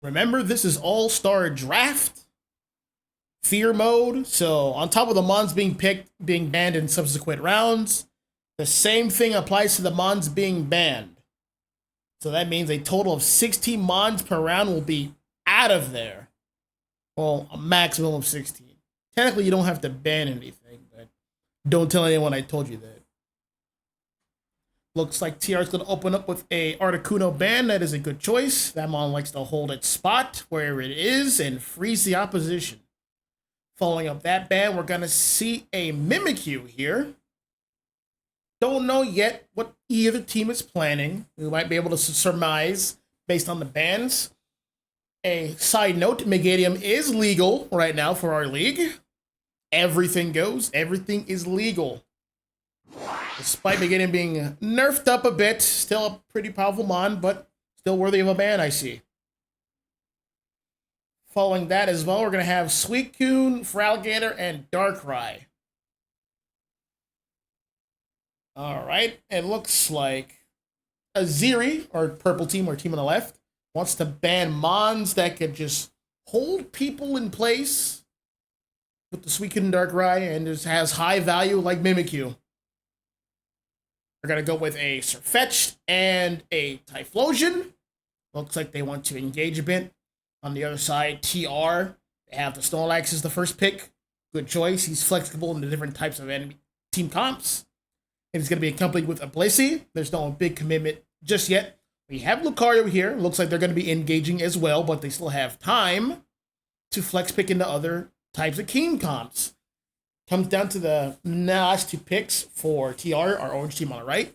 Remember, this is All-Star Draft, Fear Mode, so on top of the Mons being picked, being banned in subsequent rounds, the same thing applies to the Mons being banned. So that means a total of 16 Mons per round will be out of there. Well, a maximum of 16. Technically, you don't have to ban anything, but don't tell anyone I told you that. Looks like TR is going to open up with a Articuno ban. That is a good choice. That mon likes to hold its spot where it is and freeze the opposition. Following up that ban, we're going to see a Mimikyu here. Don't know yet what either team is planning. We might be able to surmise based on the bans. A side note, Megadium is legal right now for our league. Everything goes. Everything is legal. Despite Megadium being nerfed up a bit, still a pretty powerful mon, but still worthy of a ban, I see. Following that as well, we're going to have Suicune, Feraligatr, and Darkrai. Alright, it looks like Azeri, our purple team, or team on the left, wants to ban mons that could just hold people in place with the Suicune and Darkrai and just has high value like Mimikyu. We're going to go with a Sirfetch'd and a Typhlosion. Looks like they want to engage a bit. On the other side, TR. They have the Snorlax as the first pick. Good choice. He's flexible in the different types of enemy team comps. And he's going to be accompanied with a Blissey. There's no big commitment just yet. We have Lucario here. Looks like they're going to be engaging as well, but they still have time to flex pick into other types of team comps. Comes down to the last two picks for TR, our orange team on the right.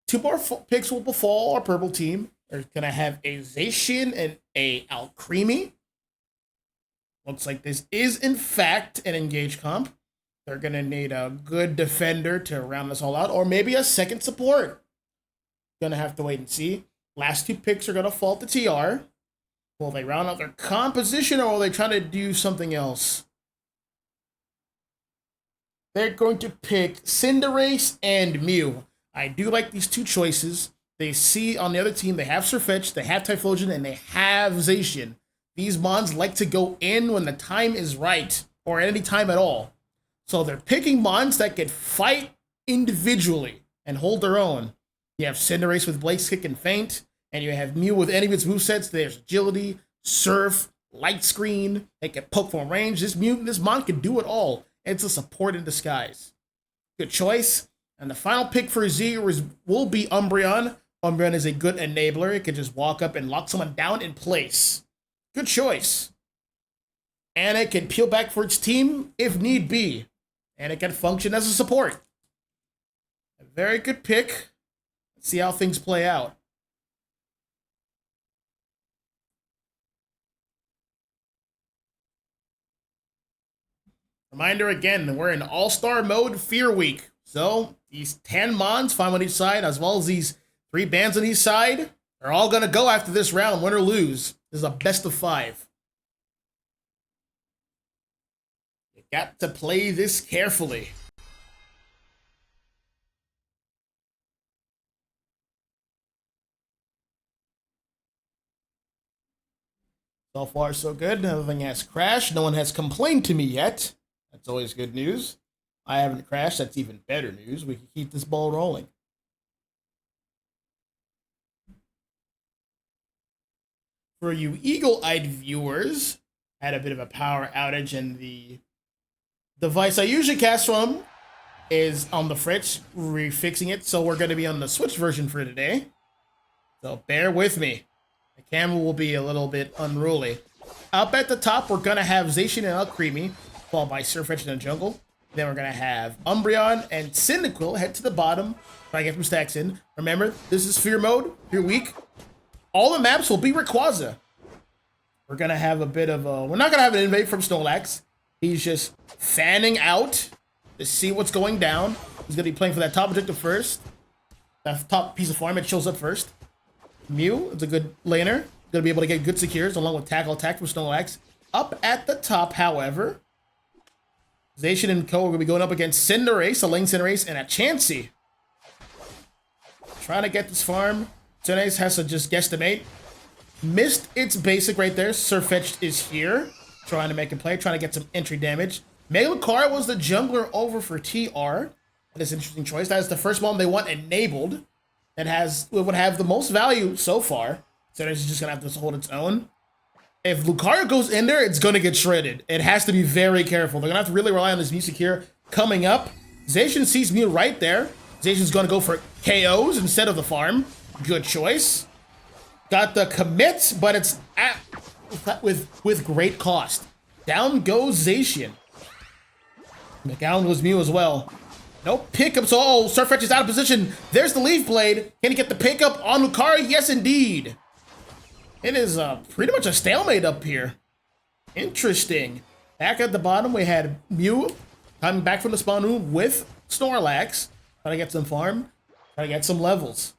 Two more picks will befall our purple team. They're going to have a Zacian and a Alcremie. Looks like this is, in fact, an engage comp. They're going to need a good defender to round this all out, or maybe a second support. Going to have to wait and see. Last two picks are going to fall to TR. Will they round out their composition, or will they try to do something else? They're going to pick Cinderace and Mew. I do like these two choices. They see on the other team, they have Sirfetch'd, they have Typhlosion, and they have Zacian. These mons like to go in when the time is right, or at any time at all. So they're picking mons that can fight individually and hold their own. You have Cinderace with Blaze Kick and Feint, and you have Mew with any of its movesets. There's Agility, Surf, Light Screen. They can poke from range. This mon can do it all. It's a support in disguise. Good choice. And the final pick for Z will be Umbreon. Umbreon is a good enabler. It can just walk up and lock someone down in place. Good choice. And it can peel back for its team if need be. And it can function as a support. A very good pick. Let's see how things play out. Reminder again, we're in All-Star Mode Fear Week. So these 10 mons, 5 on each side, as well as these 3 bans on each side, are all going to go after this round, win or lose. This is a best of 5. You got to play this carefully. So far, so good. Nothing has crashed. No one has complained to me yet. That's always good news. I haven't crashed. That's even better news. We can keep this ball rolling. For you eagle-eyed viewers, I had a bit of a power outage, and the device I usually cast from is on the fritz, refixing it. So we're going to be on the Switch version for today. So bear with me. The camera will be a little bit unruly. Up at the top, we're going to have Zacian and Alcremie, followed by Sirfetch'd in the jungle. Then we're going to have Umbreon and Cyndaquil head to the bottom. Try to get some stacks in. Remember, this is Fear Mode, Fear Week. All the maps will be Rayquaza. We're going to have a bit of a... We're not going to have an invade from Snorlax. He's just fanning out to see what's going down. He's going to be playing for that top objective first. That top piece of farm, it shows up first. Mew, it's a good laner. Going to be able to get good secures along with tackle attack from Snorlax. Up at the top, however, Zacian and Co are going to be going up against Cinderace, a Lane Cinderace, and a Chansey. Trying to get this farm. Cinderace has to just guesstimate. Missed its basic right there. Surfetched is here. Trying to make a play, trying to get some entry damage. Mega Lucario was the jungler over for TR. That is an interesting choice. That is the first one they want enabled. That would have the most value so far. So it's just gonna have to hold its own. If Lucario goes in there, it's gonna get shredded. It has to be very careful. They're gonna have to really rely on this music here. Coming up, Zacian sees Mew right there. Zacian's gonna go for KOs instead of the farm. Good choice. Got the commit, but it's with great cost. Down goes Zacian. Down goes Mew as well. Nope, pickup. So, oh, Surfetch is out of position. There's the Leaf Blade. Can he get the pickup on Lucario? Yes, indeed. It is pretty much a stalemate up here. Interesting. Back at the bottom, we had Mew coming back from the spawn room with Snorlax. Trying to get some farm. Trying to get some levels.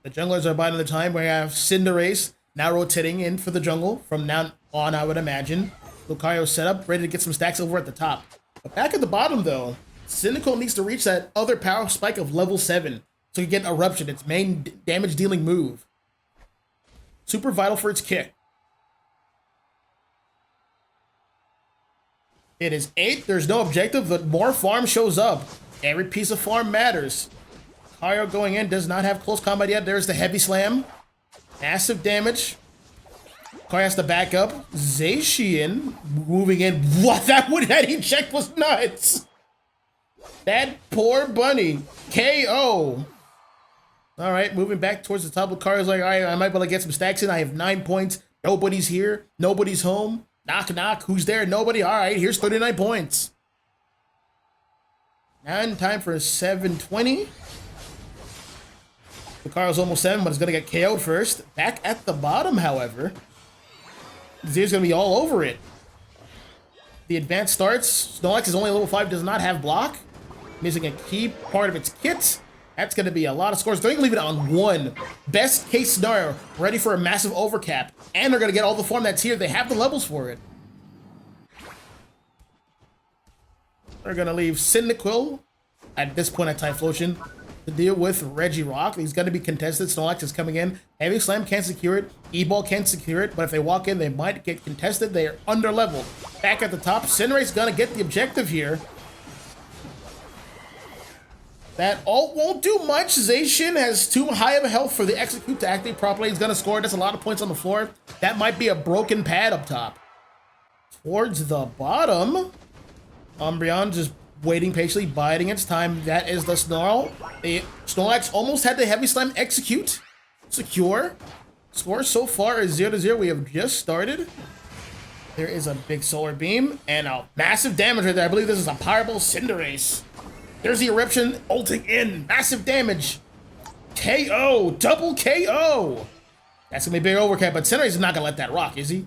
The junglers are biding the time. We have Cinderace now rotating in for the jungle from now on, I would imagine. Lucario set up, ready to get some stacks over at the top. But back at the bottom, though, Cynical needs to reach that other power spike of level 7 so he can get Eruption, its main damage-dealing move. Super vital for its kick. It is 8. There's no objective, but more farm shows up. Every piece of farm matters. Lucario going in does not have close combat yet. There's the heavy slam. Massive damage. Lucario has to back up. Zacian moving in. What? That he checked was nuts. That poor bunny. KO. All right, moving back towards the top. Lucario's like, all right, I might be able to get some stacks in. I have 9 points. Nobody's here. Nobody's home. Knock, knock. Who's there? Nobody. All right, here's 39 points. And time for a 720. Lucario's almost 7, but it's going to get KO'd first. Back at the bottom, however, Zer's going to be all over it. The advance starts. Snorlax is only level 5, does not have block. Missing a key part of its kit. That's going to be a lot of scores. They're going to leave it on 1. Best case scenario, ready for a massive overcap. And they're going to get all the form that's here. They have the levels for it. They're going to leave Cyndaquil at this point at Typhlosion to deal with Regirock. He's going to be contested. Snorlax is coming in. Heavy Slam can't secure it. E-Ball can't secure it. But if they walk in, they might get contested. They are under-leveled. Back at the top, Cinderace is going to get the objective here. That ult won't do much. Zacian has too high of a health for the execute to activate properly. He's going to score. That's a lot of points on the floor. That might be a broken pad up top. Towards the bottom, Umbreon just waiting patiently, biding its time. That is the Snarl. The Snorlax almost had the Heavy Slam execute. Secure. Score so far is 0-0. We have just started. There is a big Solar Beam and a massive damage right there. I believe this is a Powerball Cinderace. There's the Eruption ulting in. Massive damage. KO. Double KO. That's going to be a big overcap, but Cinderace is not going to let that rock, is he?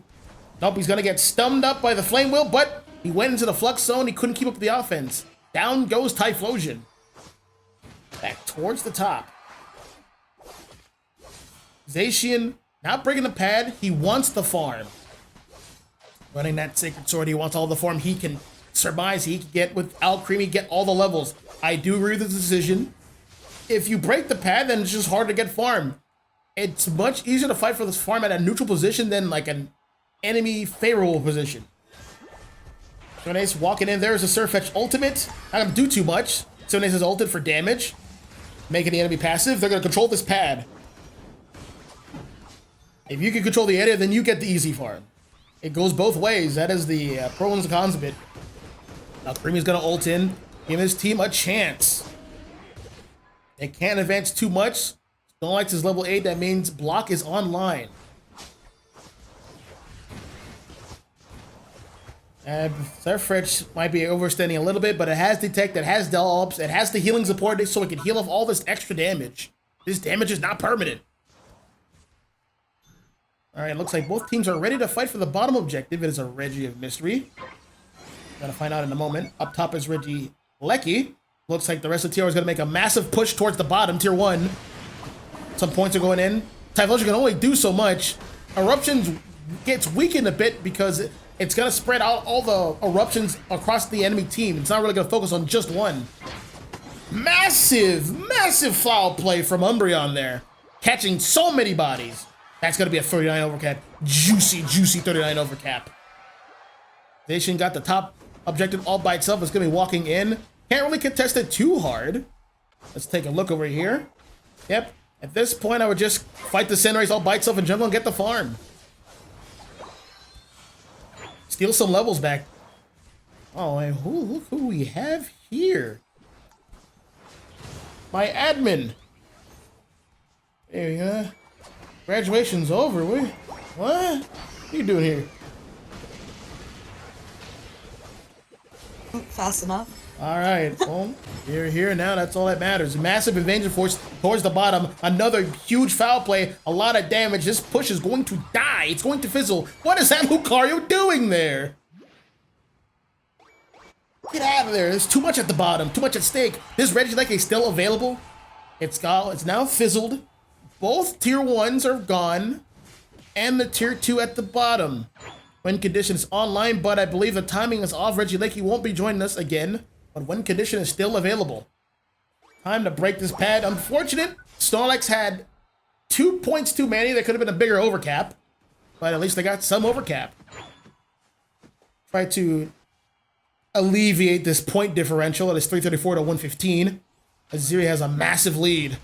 Nope, he's going to get stunned up by the Flame Wheel, but he went into the Flux Zone. He couldn't keep up the offense. Down goes Typhlosion. Back towards the top. Zacian not bringing the pad. He wants the farm. Running that Sacred Sword. He wants all the farm he can surmise he can get with Alcremie, get all the levels. I do agree with the decision. If you break the pad, then it's just hard to get farm. It's much easier to fight for this farm at a neutral position than like an enemy favorable position. Sonace walking in. There's a Surfetch ultimate. Not gonna do too much. Sonace is ulted for damage, making the enemy passive. They're gonna control this pad. If you can control the area, then you get the easy farm. It goes both ways. That is the pros and cons of it. Now Creamy's gonna ult in, give his team a chance. They can't advance too much. Snorlax is level 8, that means block is online. And Surfetch might be overstanding a little bit, but it has Detect, it has Delops, it has the healing support so it can heal off all this extra damage. This damage is not permanent. Alright, looks like both teams are ready to fight for the bottom objective. It is a Reggie of Mystery. Gonna find out in a moment. Up top is Reggie Lecky. Looks like the rest of TR is gonna make a massive push towards the bottom, tier 1. Some points are going in. Typhlosion can only do so much. Eruptions gets weakened a bit because it's gonna spread out all the eruptions across the enemy team. It's not really gonna focus on just one. Massive, massive foul play from Umbreon there. Catching so many bodies. That's going to be a 39 overcap. Juicy, juicy 39 overcap. Nation got the top objective all by itself. It's going to be walking in. Can't really contest it too hard. Let's take a look over here. Yep. At this point, I would just fight the Cinderace all by itself in jungle and get the farm. Steal some levels back. Oh, and look who we have here. My admin. There you go. Graduation's over. What are you doing here? Fast enough. All right, well, you're here now. That's all that matters. Massive invasion force towards the bottom. Another huge foul play. A lot of damage. This push is going to die. It's going to fizzle. What is that Lucario doing there? Get out of there. There's too much at the bottom. Too much at stake. This Regieleki is still available. It's now fizzled. Both tier 1s are gone. And the tier 2 at the bottom. Win condition is online, but I believe the timing is off. Regieleki won't be joining us again. But win condition is still available. Time to break this pad. Unfortunate. Snorlax had 2 points too many. There could have been a bigger overcap. But at least they got some overcap. Try to alleviate this point differential. It is 334 to 115. Azeri has a massive lead.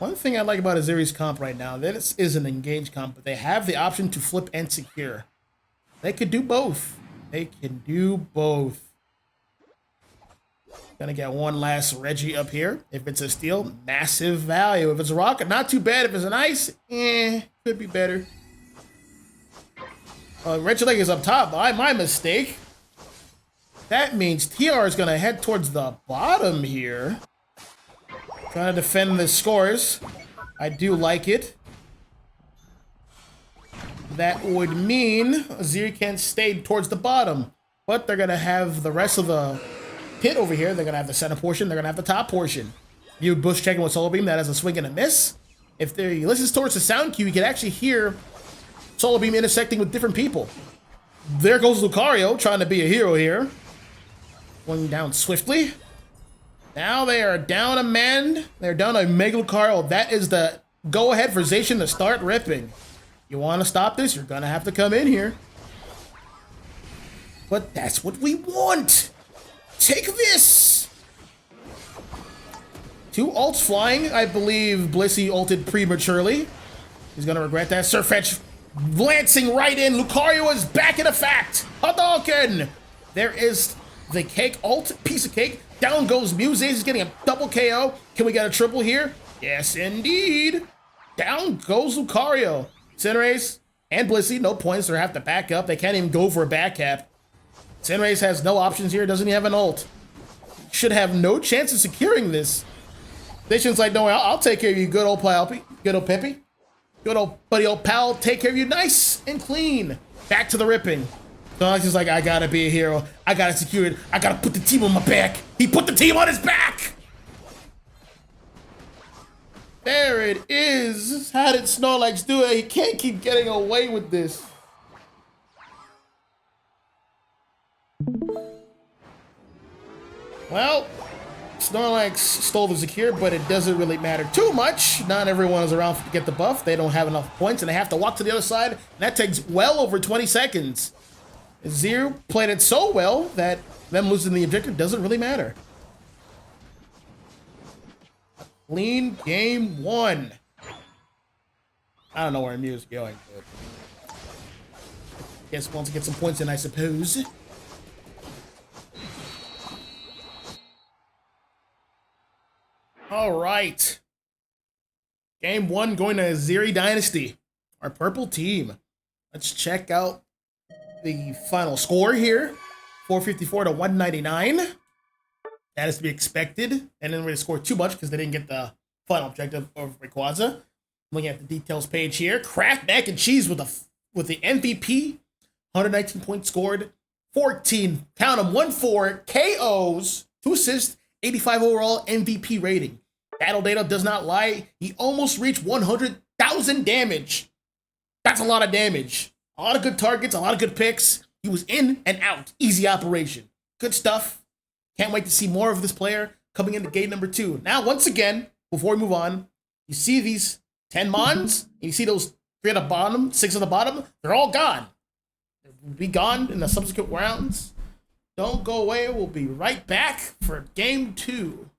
One thing I like about Azeri's comp right now, this is an engaged comp, but they have the option to flip and secure. They could do both. They can do both. Gonna get one last Reggie up here. If it's a steal, massive value. If it's a rocket, not too bad. If it's an ice, could be better. Regieleki is up top. My mistake. That means TR is gonna head towards the bottom here. Trying to defend the scores. I do like it. That would mean Azeri can't stay towards the bottom. But they're gonna have the rest of the pit over here. They're gonna have the center portion. They're gonna have the top portion. You bush checking with Solar Beam. That has a swing and a miss. If he listens towards the sound cue, you can actually hear Solar Beam intersecting with different people. There goes Lucario trying to be a hero here. Going down swiftly. Now they are down a man. They're down a Mega Lucario. That is the go-ahead for Zacian to start ripping. You want to stop this? You're going to have to come in here. But that's what we want. Take this. 2 ults flying. I believe Blissey ulted prematurely. He's going to regret that. Surfetch lancing right in. Lucario is back in effect. Hadouken. There is the cake ult. Piece of cake. Down goes Muse. He's getting a double KO. Can we get a triple here? Yes, indeed. Down goes Lucario. Cinderace and Blissey, no points. They have to back up. They can't even go for a back cap. Cinderace has no options here. Doesn't even have an ult. Should have no chance of securing this. Zacian's like, no, I'll take care of you, good old Palpy. Good old Peppy. Good old buddy old pal. Take care of you nice and clean. Back to the ripping. Snorlax is like, I gotta be a hero. I gotta secure it. I gotta put the team on my back. He put the team on his back! There it is. How did Snorlax do it? He can't keep getting away with this. Well, Snorlax stole the secure, but it doesn't really matter too much. Not everyone is around to get the buff. They don't have enough points, and they have to walk to the other side. And that takes well over 20 seconds. Azeri played it so well that them losing the objective doesn't really matter. Clean game 1. I don't know where Mew is going, but guess wants to get some points in, I suppose. All right. Game 1 going to Azeri Dynasty, our purple team. Let's check out the final score here. 454 to 199. That is to be expected. And didn't really score too much because they didn't get the final objective of Rayquaza. Looking at the details page here. Kraft Mac and Cheese with the MVP. 119 points scored. 14, count them, 1-4 KOs, 2 assists, 85 overall MVP rating. Battle data does not lie. He almost reached 100,000 damage. That's a lot of damage. A lot of good targets, a lot of good picks. He was in and out. Easy operation. Good stuff. Can't wait to see more of this player coming into gate number 2. Now, once again, before we move on, you see these 10 Mons, and you see those 3 at the bottom, 6 at the bottom, they're all gone. They'll be gone in the subsequent rounds. Don't go away. We'll be right back for game 2.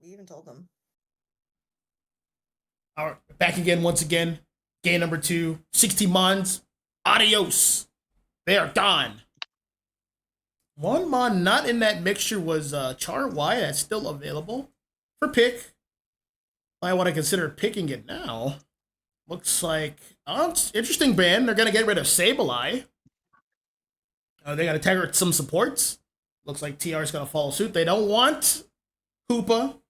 We even told them. All right, back again once again. Game number 2. 60 Mons. Adios. They are gone. One Mon not in that mixture was Char Y. That's still available for pick. I want to consider picking it now. Looks like it's interesting band. They're gonna get rid of Sableye. They gotta target some supports. Looks like TR is gonna follow suit. They don't want Hoopa.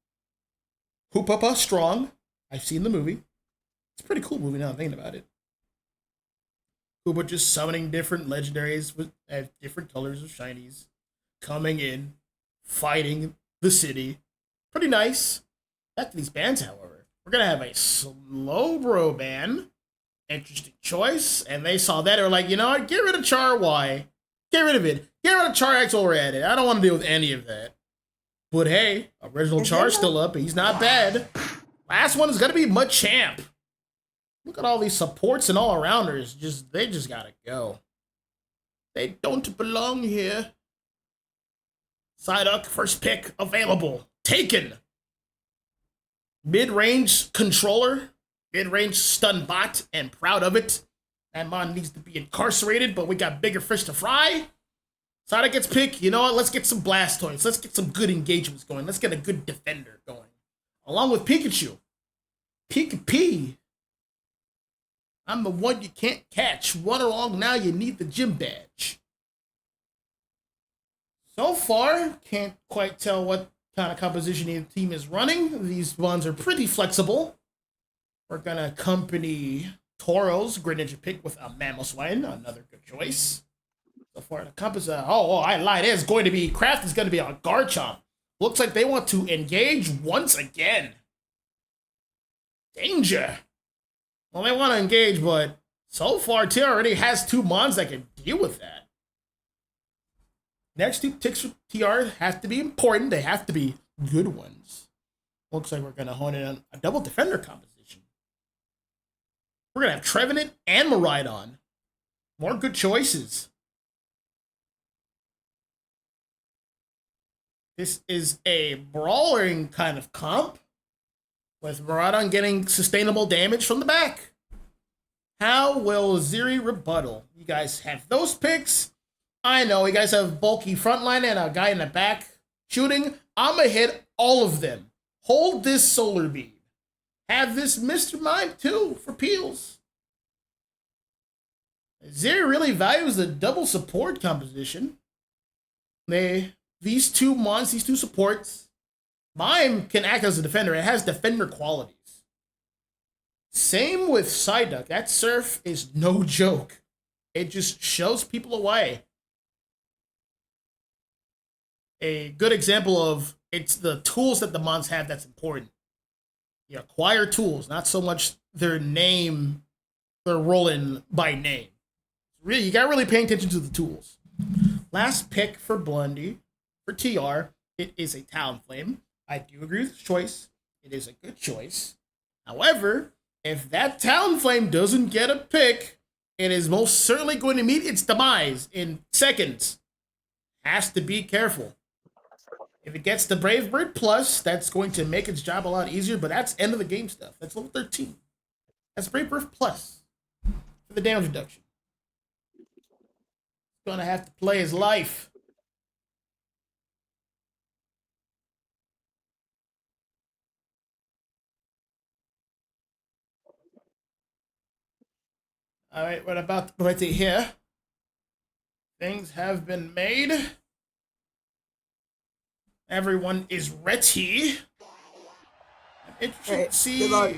Hoopapa Strong. I've seen the movie. It's a pretty cool movie now I'm thinking about it. Hoopa just summoning different legendaries with different colors of shinies. Coming in, fighting the city. Pretty nice. Back to these bands, however. We're going to have a Slowbro ban. Interesting choice. And they saw that. They were like, you know what? Get rid of Char Y. Get rid of it. Get rid of Char X while we're at it. I don't want to deal with any of that. But hey, original Char's still up. He's not bad. Last one is going to be Machamp. Look at all these supports and all-arounders. They just got to go. They don't belong here. Psyduck, first pick available. Taken. Mid-range controller. Mid-range stun bot. And proud of it. That Mon needs to be incarcerated, but we got bigger fish to fry. Psyduck gets picked. You know what? Let's get some Blastoise. Let's get some good engagements going. Let's get a good defender going. Along with Pikachu. Pika-P. I'm the one you can't catch. Run along now, you need the gym badge. So far, can't quite tell what kind of composition the team is running. These ones are pretty flexible. We're going to accompany Tauros, Greninja pick with a Mamoswine, another good choice. So far, the composition, I lied. It's going to be, Craft is going to be on Garchomp. Looks like they want to engage once again. Danger. Well, they want to engage, but so far, TR already has 2 Mons that can deal with that. Next 2 ticks for TR have to be important. They have to be good ones. Looks like we're going to hone in on a double defender composition. We're going to have Trevenant and Miraidon. More good choices. This is a brawling kind of comp, with Miraidon getting sustainable damage from the back. How will Azeri rebuttal? You guys have those picks. I know you guys have bulky frontline and a guy in the back shooting. I'm going to hit all of them. Hold this Solar Beam. Have this Mr. Mime too for peels. Azeri really values the double support composition. These 2 Mons, these 2 supports, Mime can act as a defender. It has defender qualities. Same with Psyduck. That Surf is no joke. It just shows people away. A good example of it's the tools that the Mons have that's important. You acquire tools, not so much their name, they're rolling by name. Really, you got really paying attention to the tools. Last pick for Blondie, for TR, it is a Talonflame. I do agree with the choice. It is a good choice. However, if that Talonflame doesn't get a pick, it is most certainly going to meet its demise in seconds. Has to be careful. If it gets the Brave Bird Plus, that's going to make its job a lot easier, but that's end of the game stuff. That's level 13. That's Brave Bird Plus for the damage reduction. He's going to have to play his life. All right, we're about to right here. Things have been made. Everyone is ready. I'm interested to see. Good luck.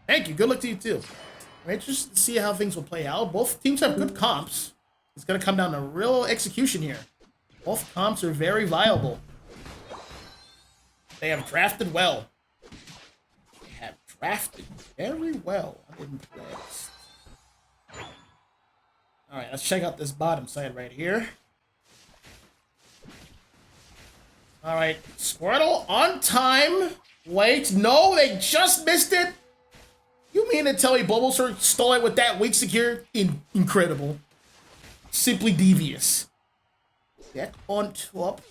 Thank you. Good luck to you too. I'm interested to see how things will play out. Both teams have good comps. It's going to come down to real execution here. Both comps are very viable. They have drafted well. They have drafted very well. I'm impressed. All right, let's check out this bottom side right here. All right, Squirtle on time. Wait, no, they just missed it. You mean to tell me Bulbasaur stole it with that weak secure? Incredible. Simply devious. Get on top.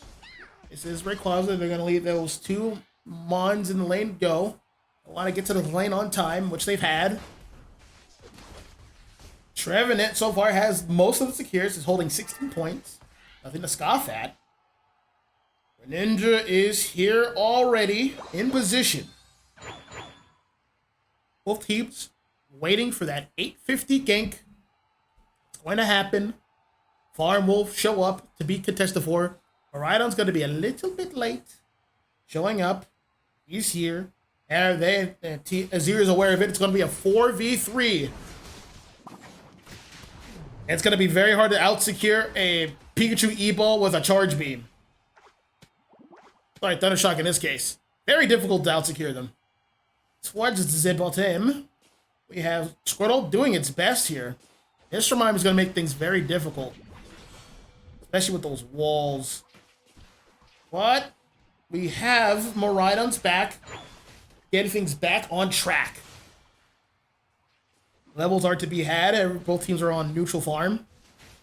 This is Rayquaza. They're going to leave those 2 Mons in the lane go. I want to get to the lane on time, which they've had. Trevenant so far has most of the secures. Is holding 16 points. Nothing to scoff at. Ninja is here already in position. Both teams waiting for that 850 gank. It's going to happen. Farm will show up to be contested for. Maridon's going to be a little bit late showing up. He's here. And Azeri is aware of it. It's going to be a 4v3. And it's going to be very hard to out-secure a Pikachu E-Ball with a Charge Beam. Sorry, Thundershock in this case. Very difficult to out-secure them. Towards the Z-Ball to him. We have Squirtle doing its best here. This Mime is going to make things very difficult. Especially with those walls. But we have Maridon's back. Getting things back on track. Levels are to be had. Both teams are on neutral farm.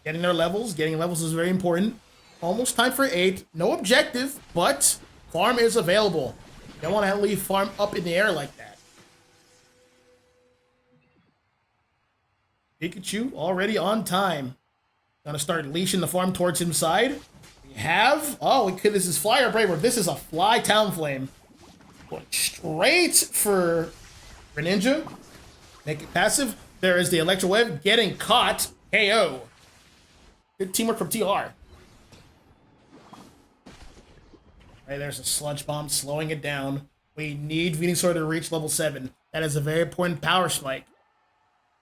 Getting their levels. Getting levels is very important. Almost time for 8. No objective, but farm is available. You don't want to leave farm up in the air like that. Pikachu already on time. Gonna start leashing the farm towards his side. We have... Oh, this is Fly or Braver. This is a Fly Talonflame. Going straight for Greninja. Make it passive. There is the Electro Wave getting caught. KO. Good teamwork from TR. Right, there's a Sludge Bomb slowing it down. We need Venusaur to reach level 7. That is a very important power spike.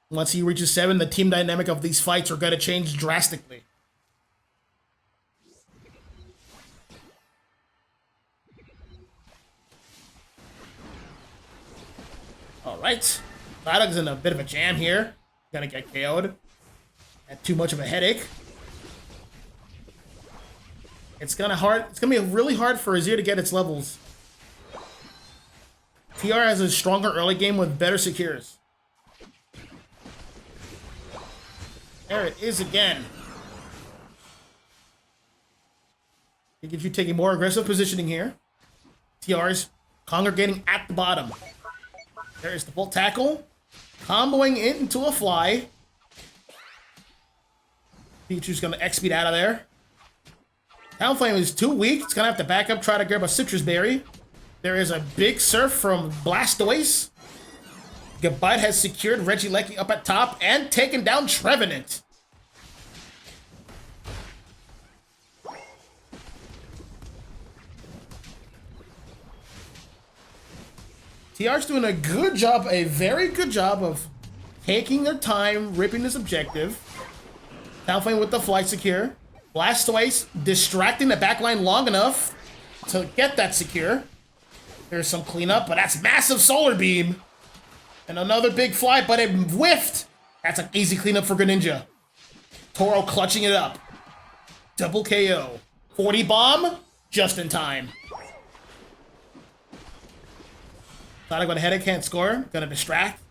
Once he reaches 7, the team dynamic of these fights are going to change drastically. Alright. Cloudog's in a bit of a jam here. Gonna get KO'd. Had too much of a headache. It's gonna be really hard for Azeri to get its levels. TR has a stronger early game with better secures. There it is again. Pikachu taking more aggressive positioning here. TR's congregating at the bottom. There's the Volt Tackle. Comboing into a fly. Pikachu's going to X-Speed out of there. Talonflame is too weak. It's going to have to back up, try to grab a Citrus Berry. There is a big surf from Blastoise. Gabite has secured Regieleki up at top and taken down Trevenant. TR's doing a good job, a very good job of taking their time, ripping this objective. Talonflame with the flight secure. Blastoise distracting the backline long enough to get that secure. There's some cleanup, but that's massive Solar Beam. And another big fly, but it whiffed. That's an easy cleanup for Greninja. Toro clutching it up. Double KO. 40 bomb, just in time. Thought I got a headache, can't score. Gonna distract.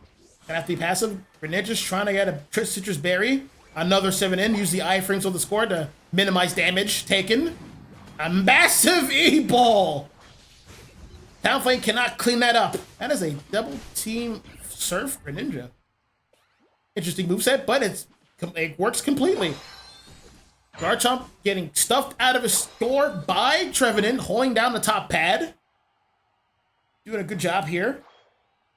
Gonna have to be passive. Greninja's trying to get a Citrus Berry. Another 7 in. Use the iframes of the score to minimize damage taken. A massive E-Ball. Talonflame cannot clean that up. That is a double team surf Greninja. Interesting moveset, but it works completely. Garchomp getting stuffed out of his score by Trevenant, holding down the top pad. Doing a good job here.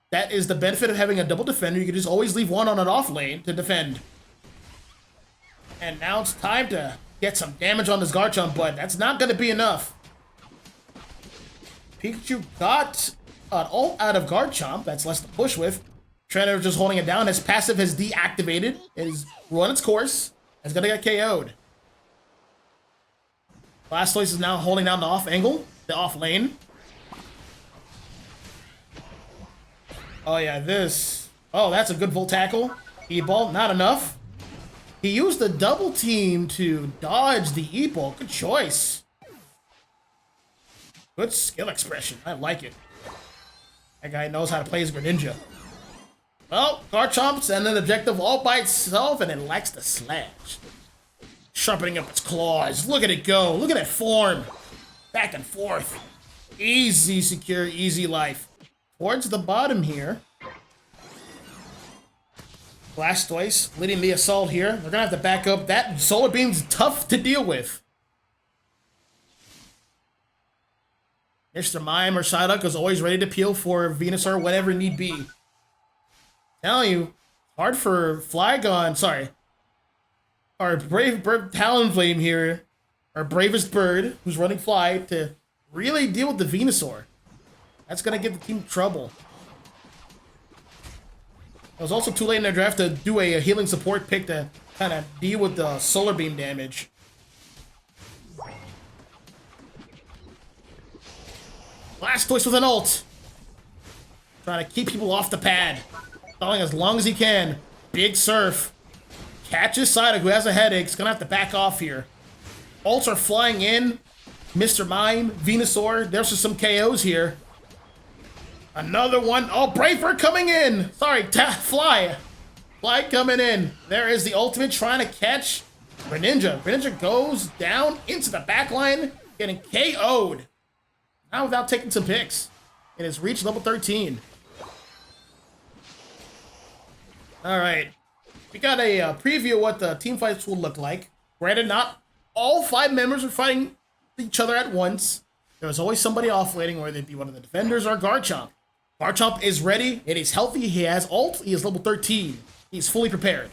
That is the benefit of having a double defender. You can just always leave one on an off lane to defend. And now it's time to get some damage on this Garchomp, but that's not going to be enough. Pikachu got an ult out of Garchomp. That's less to push with. Trevenant just holding it down. His passive has deactivated. It has run its course. It's going to get KO'd. Blastoise is now holding down the off angle, the off lane. Oh yeah, this. Oh, that's a good Volt Tackle. E-Ball, not enough. He used the double team to dodge the E-Ball. Good choice. Good skill expression. I like it. That guy knows how to play his Greninja. Well, Garchomp's and an objective all by itself, and it likes to slash. Sharpening up its claws. Look at it go. Look at that form. Back and forth. Easy secure, easy life. Towards the bottom here. Blastoise leading the assault here. They're gonna have to back up. That Solar Beam's tough to deal with. Mr. Mime or Psyduck is always ready to peel for Venusaur, whatever need be. Telling you, hard for Flygon, sorry. Our brave bird Talonflame here, our bravest bird who's running Fly, to really deal with the Venusaur. That's gonna give the team trouble. It was also too late in their draft to do a healing support pick to kind of deal with the Solar Beam damage. Blastoise with an ult. Trying to keep people off the pad. Stalling as long as he can. Big Surf. Catches Psyduck, who has a headache. He's going to have to back off here. Ults are flying in. Mr. Mime, Venusaur. There's just some KOs here. Another one. Oh, Braver coming in. Sorry, Fly. Fly coming in. There is the ultimate trying to catch Greninja. Greninja goes down into the back line, getting KO'd. Now without taking some picks. It has reached level 13. All right. We got a preview of what the team fights will look like. Granted, not all 5 members are fighting each other at once. There was always somebody offlaning, whether it be one of the defenders or Garchomp. Garchomp is ready. It is healthy. He has ult. He is level 13. He's fully prepared.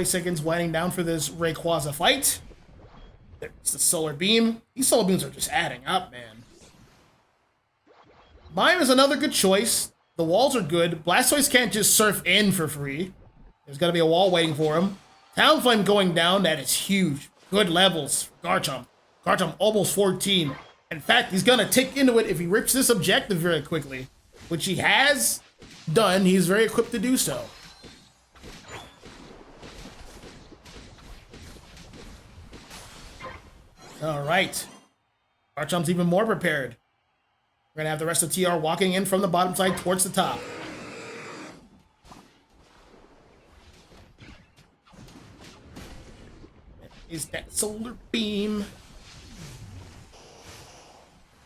Seconds winding down for this Rayquaza fight. There's the Solar Beam. These Solar Beams are just adding up, man. Mime is another good choice. The walls are good. Blastoise can't just surf in for free. There's got to be a wall waiting for him. Talonflame going down. That is huge. Good levels for Garchomp. Garchomp almost 14. In fact, he's going to tick into it if he rips this objective very quickly, which he has done. He's very equipped to do so. All right. Garchomp's even more prepared. We're going to have the rest of TR walking in from the bottom side towards the top. Is that Solar Beam?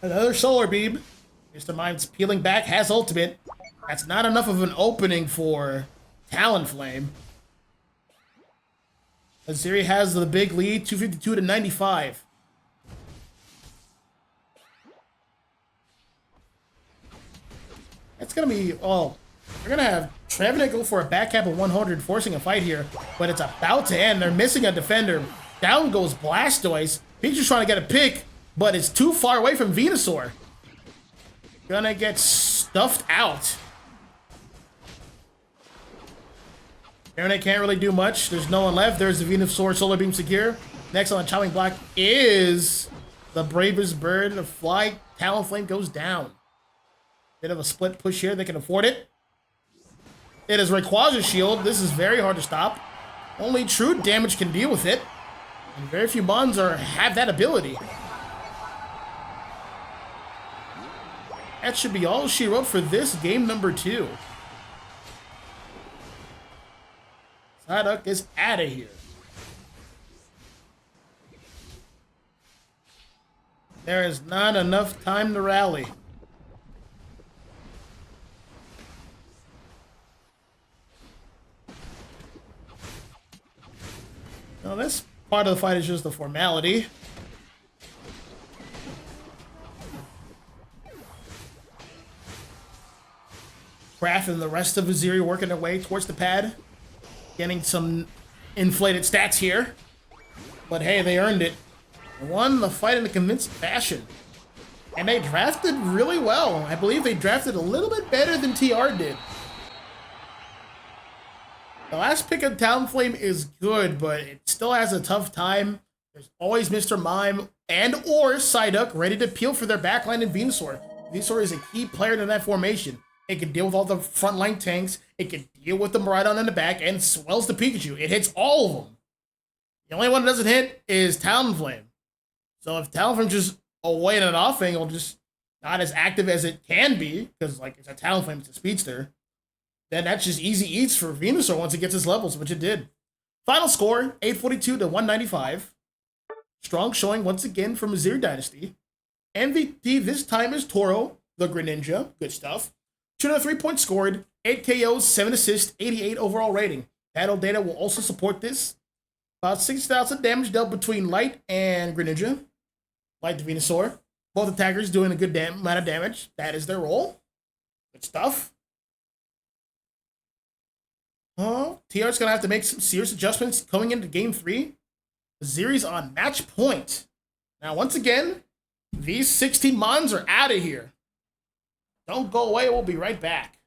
Another Solar Beam. Mr. Mime's peeling back, has ultimate. That's not enough of an opening for Talonflame. Azeri has the big lead, 252 to 95. It's going to be, we're going to have Trevenant go for a back cap of 100, forcing a fight here, but it's about to end. They're missing a defender. Down goes Blastoise. Pikachu's trying to get a pick, but it's too far away from Venusaur. Gonna get stuffed out. Trevenant can't really do much. There's no one left. There's the Venusaur Solar Beam secure. Next on the chopping block is the bravest bird to fly. Talonflame goes down. Bit of a split push here. They can afford it. It is Rayquaza's shield. This is very hard to stop. Only true damage can deal with it. And very few mons have that ability. That should be all she wrote for this game number 2. Psyduck is out of here. There is not enough time to rally. Now this part of the fight is just a formality. Craft and the rest of Azeri working their way towards the pad. Getting some inflated stats here. But hey, they earned it. They won the fight in a convincing fashion. And they drafted really well. I believe they drafted a little bit better than TR did. The last pick of Talonflame is good, but it still has a tough time. There's always Mr. Mime and or Psyduck ready to peel for their backline in Venusaur. Venusaur is a key player in that formation. It can deal with all the frontline tanks. It can deal with the Miraidon in the back and swells the Pikachu. It hits all of them. The only one that doesn't hit is Talonflame. So if Talonflame just away in an off angle, just not as active as it can be, because like it's a Talonflame, it's a speedster, then that's just easy eats for Venusaur once it gets its levels, which it did. Final score 842 to 195. Strong showing once again from Azeri Dynasty. MVP this time is Toro, the Greninja. Good stuff. 203 points scored, 8 KOs, 7 assists, 88 overall rating. Battle data will also support this. About 6,000 damage dealt between Light and Greninja. Light the Venusaur. Both attackers doing a good amount of damage. That is their role. Good stuff. Oh, TR's going to have to make some serious adjustments coming into game 3. Azeri's on match point. Now, once again, these 16 Mons are out of here. Don't go away. We'll be right back.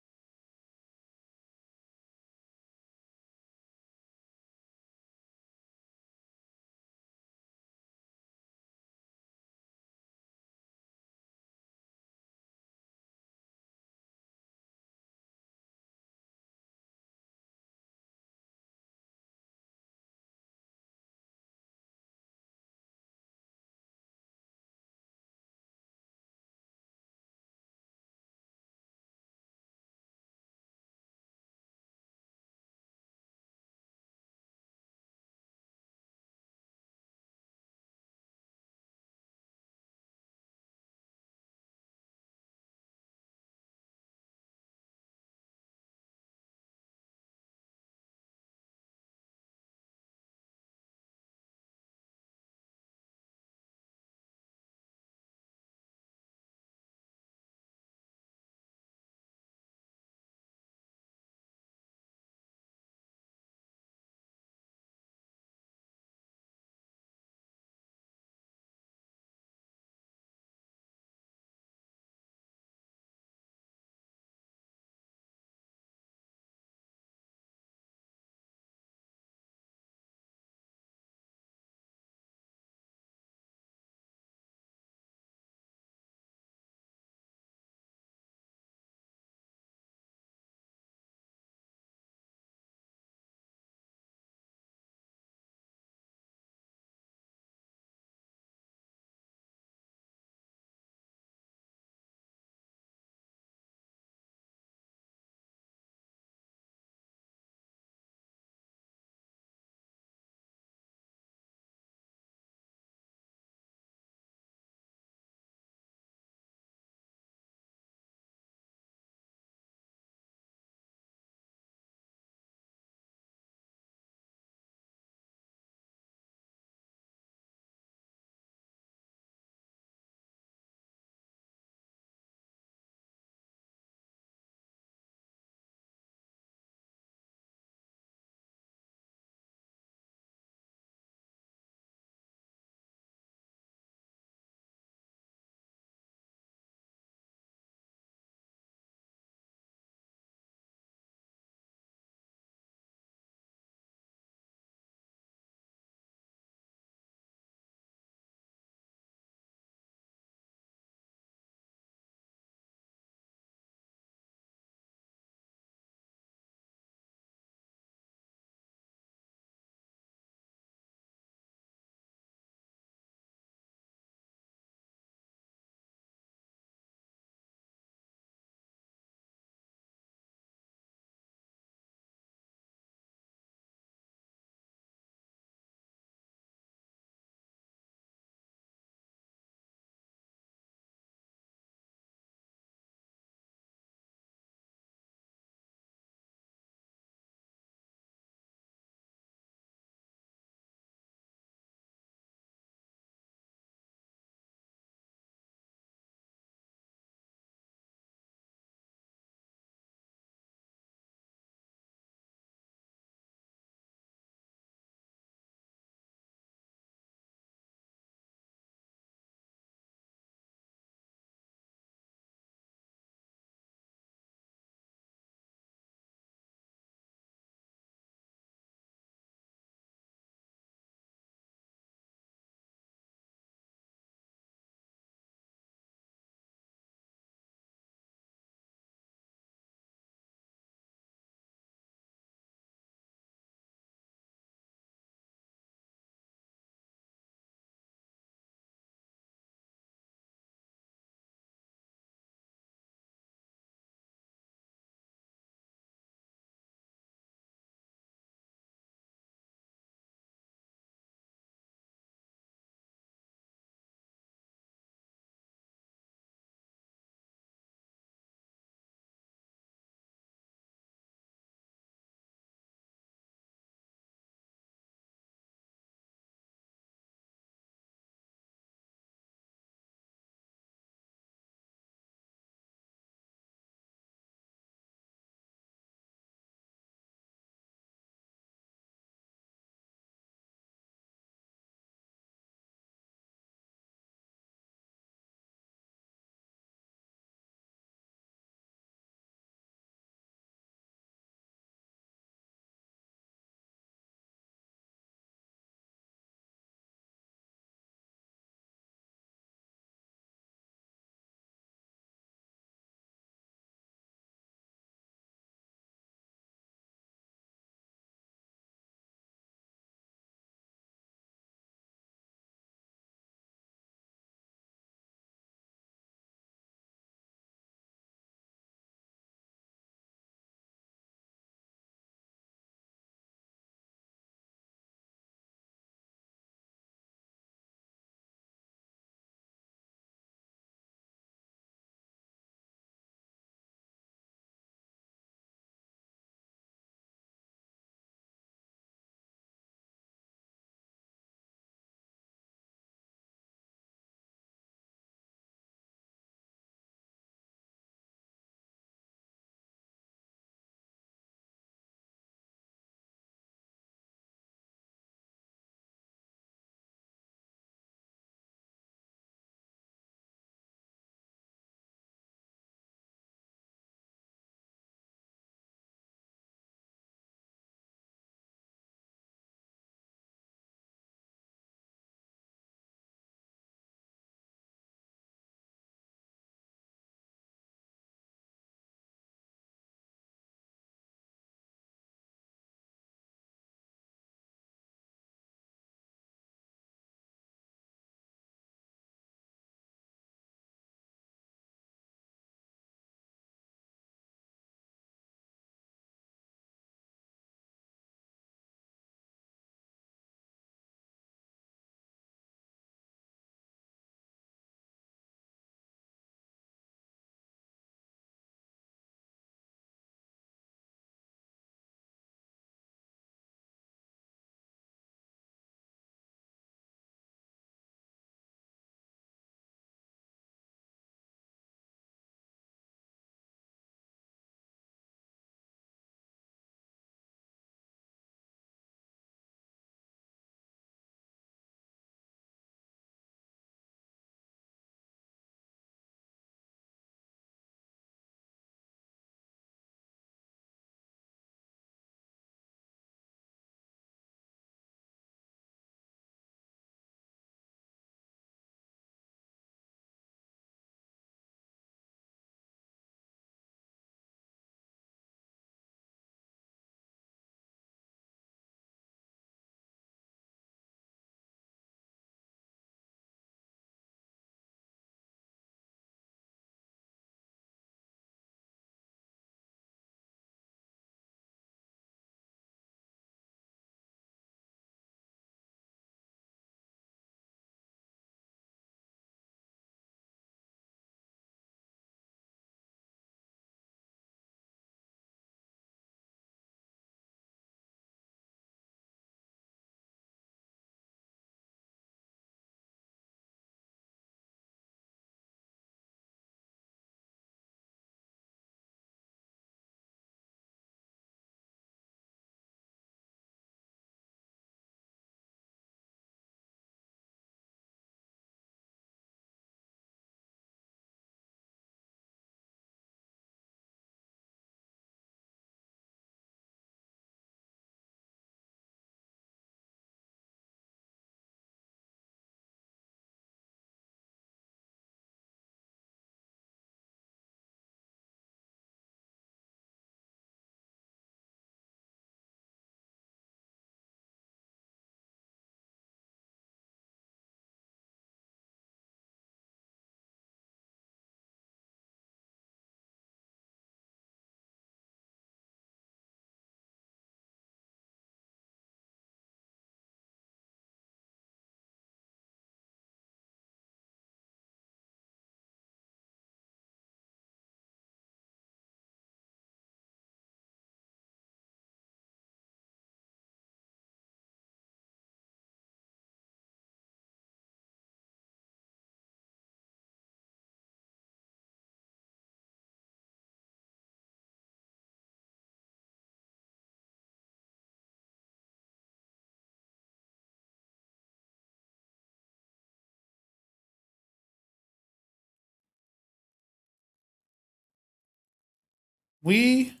We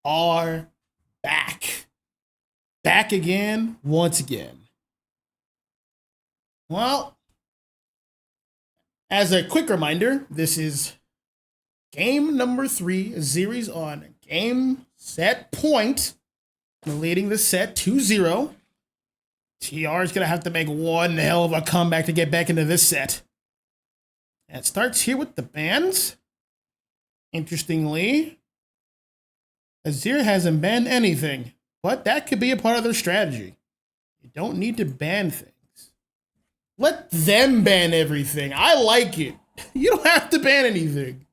are back. Back again, once again. Well, as a quick reminder, this is game number 3, Azeri's on game, set, point. Leading the set 2-0. TR is going to have to make one hell of a comeback to get back into this set. And it starts here with the bans. Interestingly, Azeri hasn't banned anything, but that could be a part of their strategy. You don't need to ban things. Let them ban everything. I like it. You don't have to ban anything.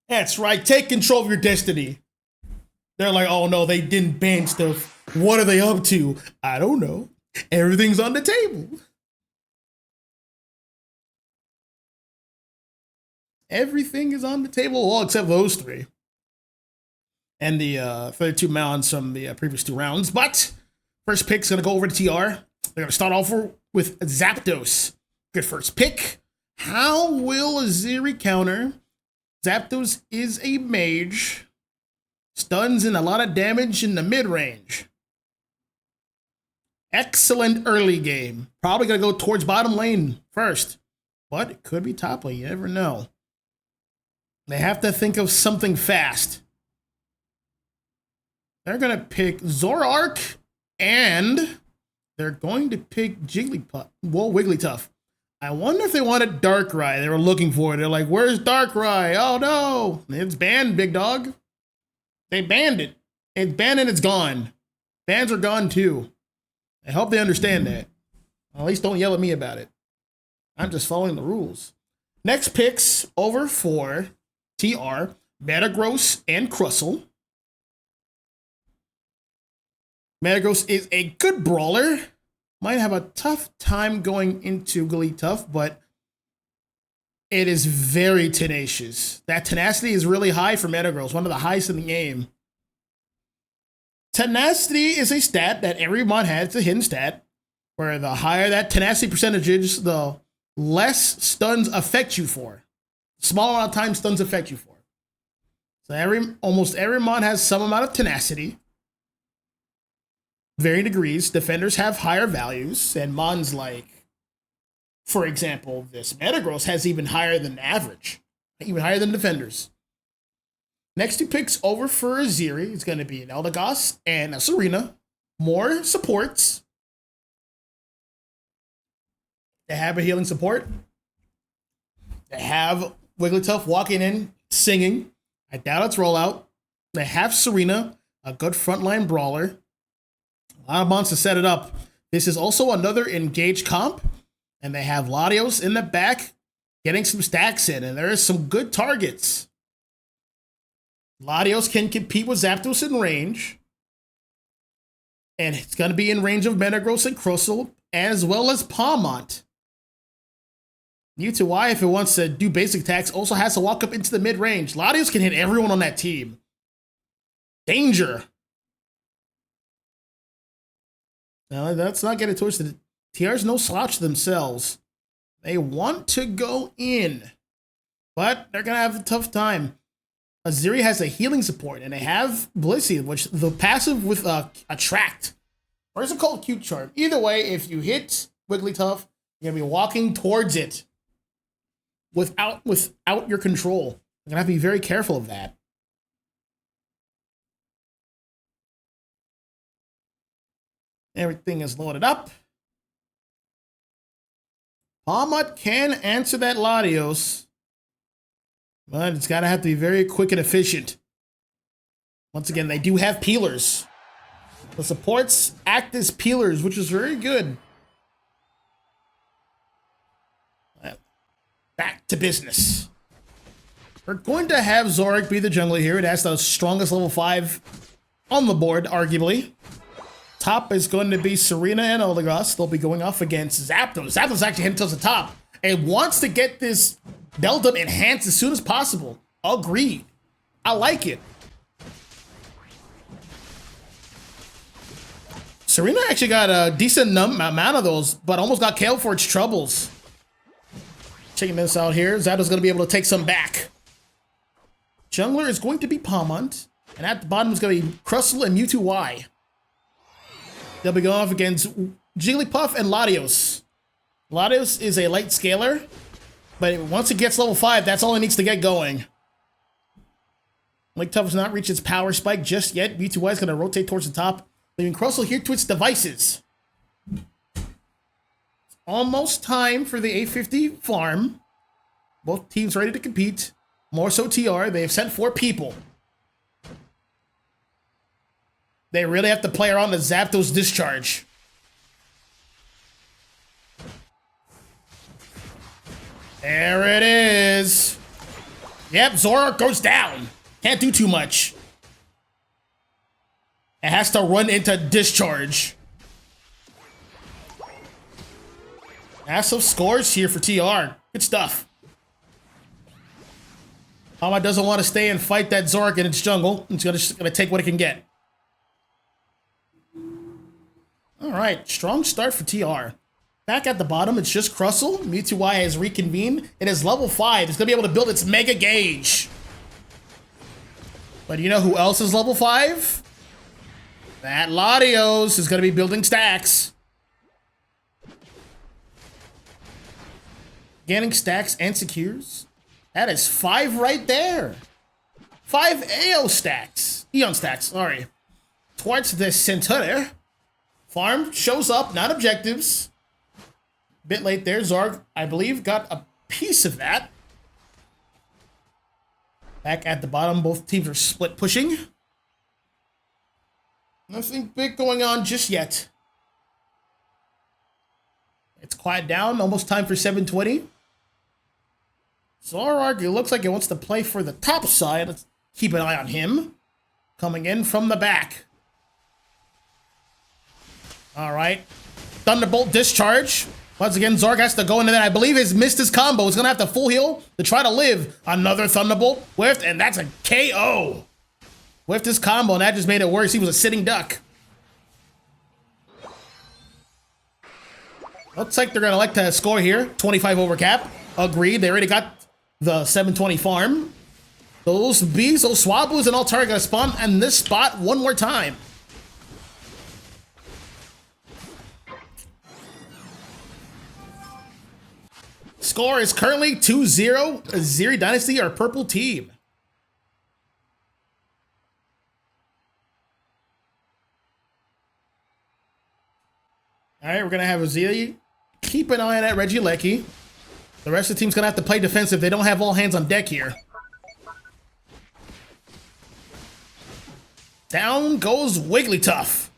That's right. Take control of your destiny. They're like, oh no, they didn't ban stuff. What are they up to? I don't know. Everything's on the table. Everything is on the table, well, except those 3. And the 32 mounts from the previous 2 rounds. But first pick's going to go over to TR. They're going to start off with Zapdos. Good first pick. How will Azeri counter? Zapdos is a mage. Stuns and a lot of damage in the mid-range. Excellent early game. Probably going to go towards bottom lane first. But it could be top lane. You never know. They have to think of something fast. They're going to pick Zoroark, and they're going to pick Jigglypuff. Well, Wigglytuff. I wonder if they wanted Darkrai. They were looking for it. They're like, where's Darkrai? Oh, no. It's banned, big dog. They banned it. It's banned and it's gone. Bans are gone, too. I hope they understand that. At least don't yell at me about it. I'm just following the rules. Next picks over for TR, Metagross and Crustle. Metagross is a good brawler. Might have a tough time going into Wigglytuff, but it is very tenacious. That tenacity is really high for Metagross, one of the highest in the game. Tenacity is a stat that every mod has. It's a hidden stat, where the higher that tenacity percentage is, the less stuns affect you for. Small amount of time stuns affect you for. So almost every mod has some amount of tenacity. Varying degrees. Defenders have higher values, and mods like, for example, this Metagross has even higher than average. Even higher than defenders. Next 2 picks over for Azeri is going to be an Eldegoss and a Serena. More supports. They have a healing support. They have Wigglytuff walking in, singing. I doubt it's rollout. They have Serena, a good frontline brawler. A lot of months to set it up. This is also another engaged comp. And they have Latios in the back getting some stacks in. And there is some good targets. Latios can compete with Zapdos in range. And it's going to be in range of Metagross and Crustle, as well as Palmont. U2Y, if it wants to do basic attacks, also has to walk up into the mid-range. Latios can hit everyone on that team. Danger. Now, let's not get it twisted. TR's no slouch themselves. They want to go in, but they're going to have a tough time. Azeri has a healing support, and they have Blissey, which the passive with Attract. Or is it called Cute Charm? Either way, if you hit Wigglytuff, you're going to be walking towards it without your control. You're going to have to be very careful of that. Everything is loaded up. Palmont can answer that Latios, but it's got to have to be very quick and efficient. Once again, they do have peelers. The supports act as peelers, which is very good. Back to business. We're going to have Zoroark be the jungler here. It has the strongest level 5 on the board, arguably. Top is going to be Serena and Eldegoss. They'll be going off against Zapdos. Zapdos actually heading towards the top and wants to get this build up enhanced as soon as possible. Agreed. I like it. Serena actually got a decent amount of those, but almost got killed for its troubles. Checking this out here. Zapdos going to be able to take some back. Jungler is going to be Palmont. And at the bottom is going to be Crustle and Mewtwo Y. They'll be going off against Jigglypuff and Latios. Latios is a light scaler, but once it gets level 5, that's all it needs to get going. Lake Tough has not reached its power spike just yet. Mewtwo Y is going to rotate towards the top, leaving Crustle here to its devices. It's almost time for the 850 farm. Both teams ready to compete. More so TR. They have sent 4 people. They really have to play around the Zapdos discharge. There it is. Yep, Zoroark goes down. Can't do too much. It has to run into discharge. Massive scores here for TR. Good stuff. Hama doesn't want to stay and fight that Zoroark in its jungle. It's just gonna take what it can get. Alright, strong start for TR. Back at the bottom, it's just Crustle. Mewtwo Y has reconvened. It is level 5. It's going to be able to build its Mega Gauge. But you know who else is level 5? That Latios is going to be building stacks. Getting stacks and secures. That is 5 right there. 5 AO stacks. Eon stacks, sorry. Towards the center. Farm shows up, not objectives. Bit late there. Zarg, I believe, got a piece of that. Back at the bottom, both teams are split pushing. Nothing big going on just yet. It's quiet down, almost time for 720. Zoroark, it looks like it wants to play for the top side. Let's keep an eye on him. Coming in from the back. Alright. Thunderbolt discharge. Once again, Zorg has to go into that. I believe he's missed his combo. He's going to have to full heal to try to live. Another Thunderbolt. Whiffed, and that's a KO. Whiffed his combo, and that just made it worse. He was a sitting duck. Looks like they're going to like to score here. 25 over cap. Agreed. They already got the 720 farm. Those bees, those Swablu's, and Altar are going to spawn in this spot one more time. Score is currently 2-0. Azeri Dynasty, our purple team. All right, we're going to have Azeri keep an eye on that Regieleki. The rest of the team's going to have to play defensive. They don't have all hands on deck here. Down goes Wigglytuff.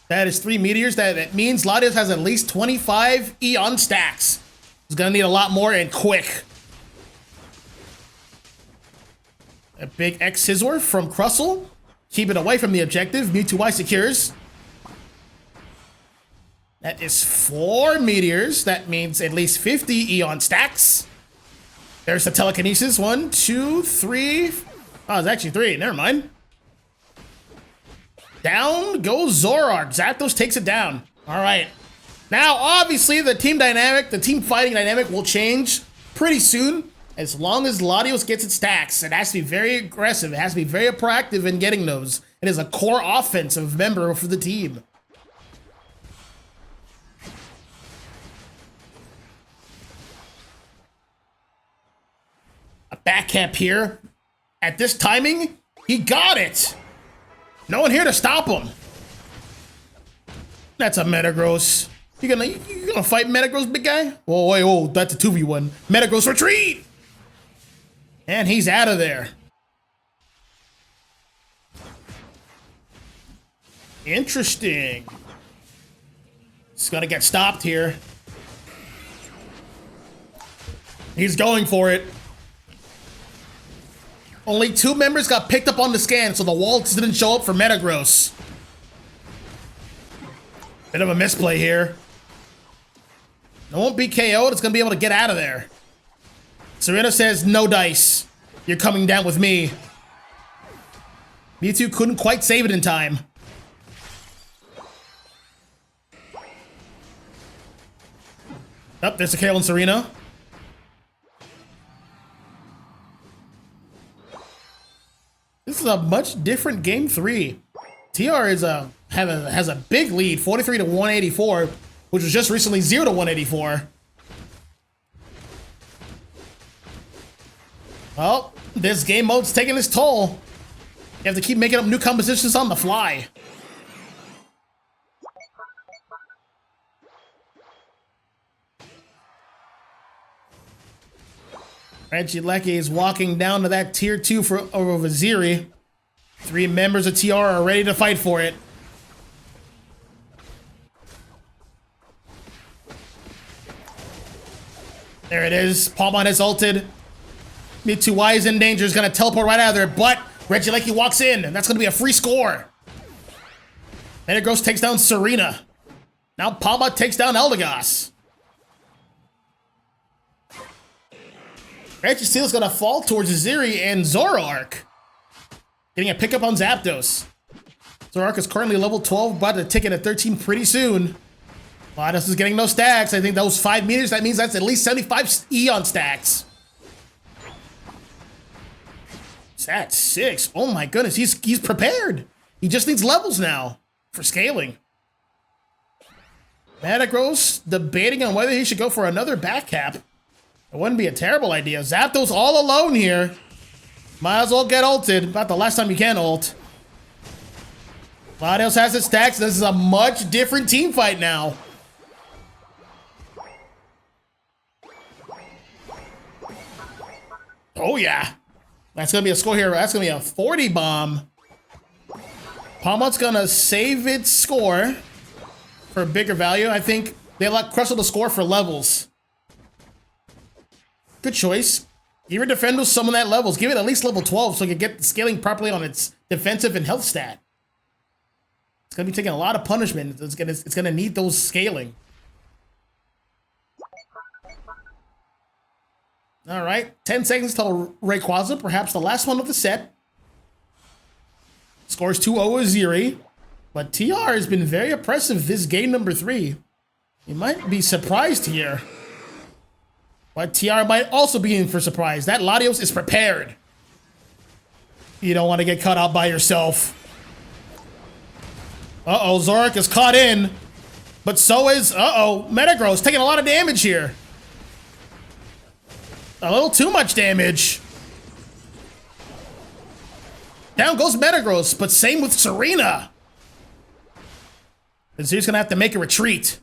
That is 3 meteors. That means Latios has at least 25 Eon stacks. He's gonna need a lot more and quick. A big X Scizor from Crustle. Keep it away from the objective. Mewtwo Y secures. That is 4 meteors. That means at least 50 Eon stacks. There's the telekinesis. 1, 2, 3. Oh, it's actually 3. Never mind. Down goes Zoroark. Zapdos takes it down. All right. Now, obviously, the team dynamic, the team fighting dynamic will change pretty soon. As long as Latios gets its stacks, it has to be very aggressive. It has to be very proactive in getting those. It is a core offensive member for the team. A back cap here. At this timing, he got it. No one here to stop him. That's a Metagross. You gonna fight Metagross, big guy? Whoa, wait, whoa, that's a 2v1. Metagross retreat! And he's out of there. Interesting. It's gonna get stopped here. He's going for it. Only 2 members got picked up on the scan, so the waltz didn't show up for Metagross. Bit of a misplay here. It won't be KO'd, it's gonna be able to get out of there. Serena says, no dice. You're coming down with me. Mewtwo couldn't quite save it in time. Oh, there's a KO and Serena. is a much different game 3. TR is has a big lead, 43 to 184, which was just recently 0 to 184. Well, this game mode's taking its toll. You have to keep making up new compositions on the fly. Regieleki is walking down to that tier 2 for over Azeri. 3 members of TR are ready to fight for it. There it is. Palmon has ulted. Mewtwo is in danger. He's going to teleport right out of there, but Regieleki walks in, and that's going to be a free score. Metagross takes down Serena. Now Palma takes down Eldegoss. Registeel is going to fall towards Azeri and Zoroark. Getting a pickup on Zapdos. Zoroark is currently level 12, about to tick it at 13 pretty soon. Lapras is getting no stacks. I think those 5 meters, that means that's at least 75 Eon stacks. That's 6. Oh my goodness, he's prepared. He just needs levels now for scaling. Metagross debating on whether he should go for another back cap. It wouldn't be a terrible idea. Zapdos all alone here. Might as well get ulted. About the last time you can ult. Latios has its stacks. This is a much different team fight now. Oh yeah. That's going to be a score here. That's going to be a 40 bomb. Palmot's going to save its score for a bigger value. I think they let Crustle to score for levels. Good choice. Give your defender some of that levels. Give it at least level 12 so it can get the scaling properly on its defensive and health stat. It's going to be taking a lot of punishment. It's going to need those scaling. All right, 10 seconds till Rayquaza, perhaps the last one of the set. Scores 2-0 Azeri, but TR has been very oppressive this game number 3. You might be surprised here, but TR might also be in for surprise. That Latios is prepared. You don't want to get caught out by yourself. Uh-oh, Zoroark is caught in, but so is, Metagross taking a lot of damage here. A little too much damage. Down goes Metagross, but same with Serena. Azeri's gonna have to make a retreat.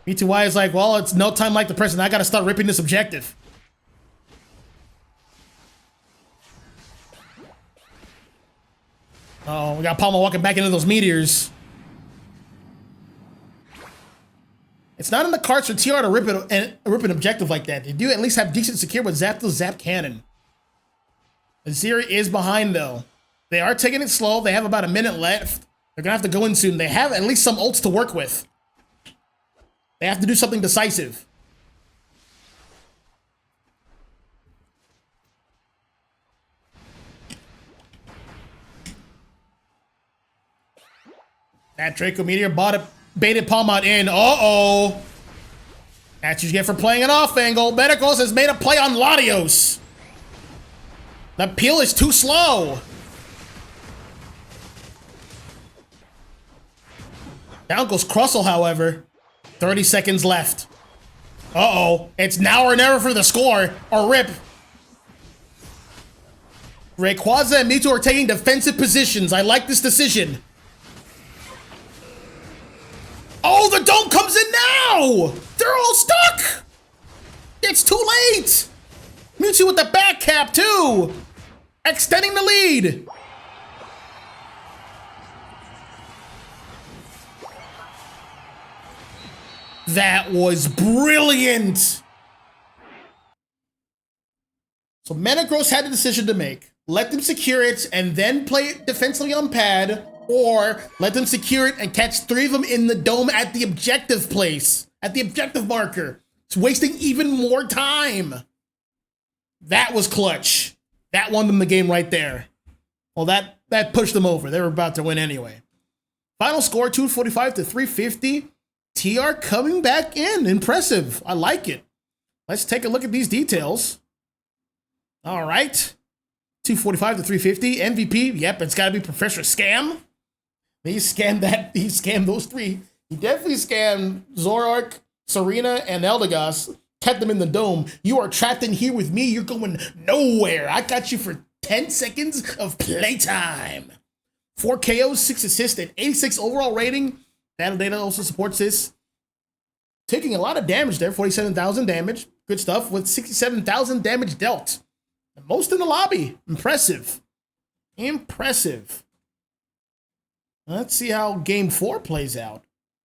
Mewtwo is like, well, it's no time like the present. I gotta start ripping this objective. Oh, we got Palma walking back into those meteors. It's not in the cards for TR to rip an objective like that. They do at least have decent secure with Zapdos Zap Cannon. Azeri is behind though. They are taking it slow. They have about a minute left. They're gonna have to go in soon. They have at least some ults to work with. They have to do something decisive. That Draco Meteor baited Palmot in. Uh-oh. That's what you get for playing an off angle. Metagross has made a play on Latios. The peel is too slow. Down goes Crustle, however. 30 seconds left. Uh-oh. It's now or never for the score. Or rip. Rayquaza and Mewtwo are taking defensive positions. I like this decision. Oh, the dome comes in now! They're all stuck! It's too late! Mewtwo with the back cap, too! Extending the lead! That was brilliant! So Metagross had a decision to make. Let them secure it and then play it defensively on pad, or let them secure it and catch 3 of them in the dome at the objective place, at the objective marker. It's wasting even more time. That was clutch. That won them the game right there. Well, that pushed them over. They were about to win anyway. Final score, 245 to 350. TR coming back in. Impressive. I like it. Let's take a look at these details. All right. 245 to 350. MVP, yep, it's got to be Professor Scam. He scammed that. He scammed those three. He definitely scammed Zoroark, Serena, and Eldegoss. Kept them in the dome. You are trapped in here with me. You're going nowhere. I got you for 10 seconds of playtime. 4 KOs, 6 assists, and 86 overall rating. Battle data also supports this. Taking a lot of damage there. 47,000 damage. Good stuff with 67,000 damage dealt. The most in the lobby. Impressive. Impressive. Let's see how game 4 plays out.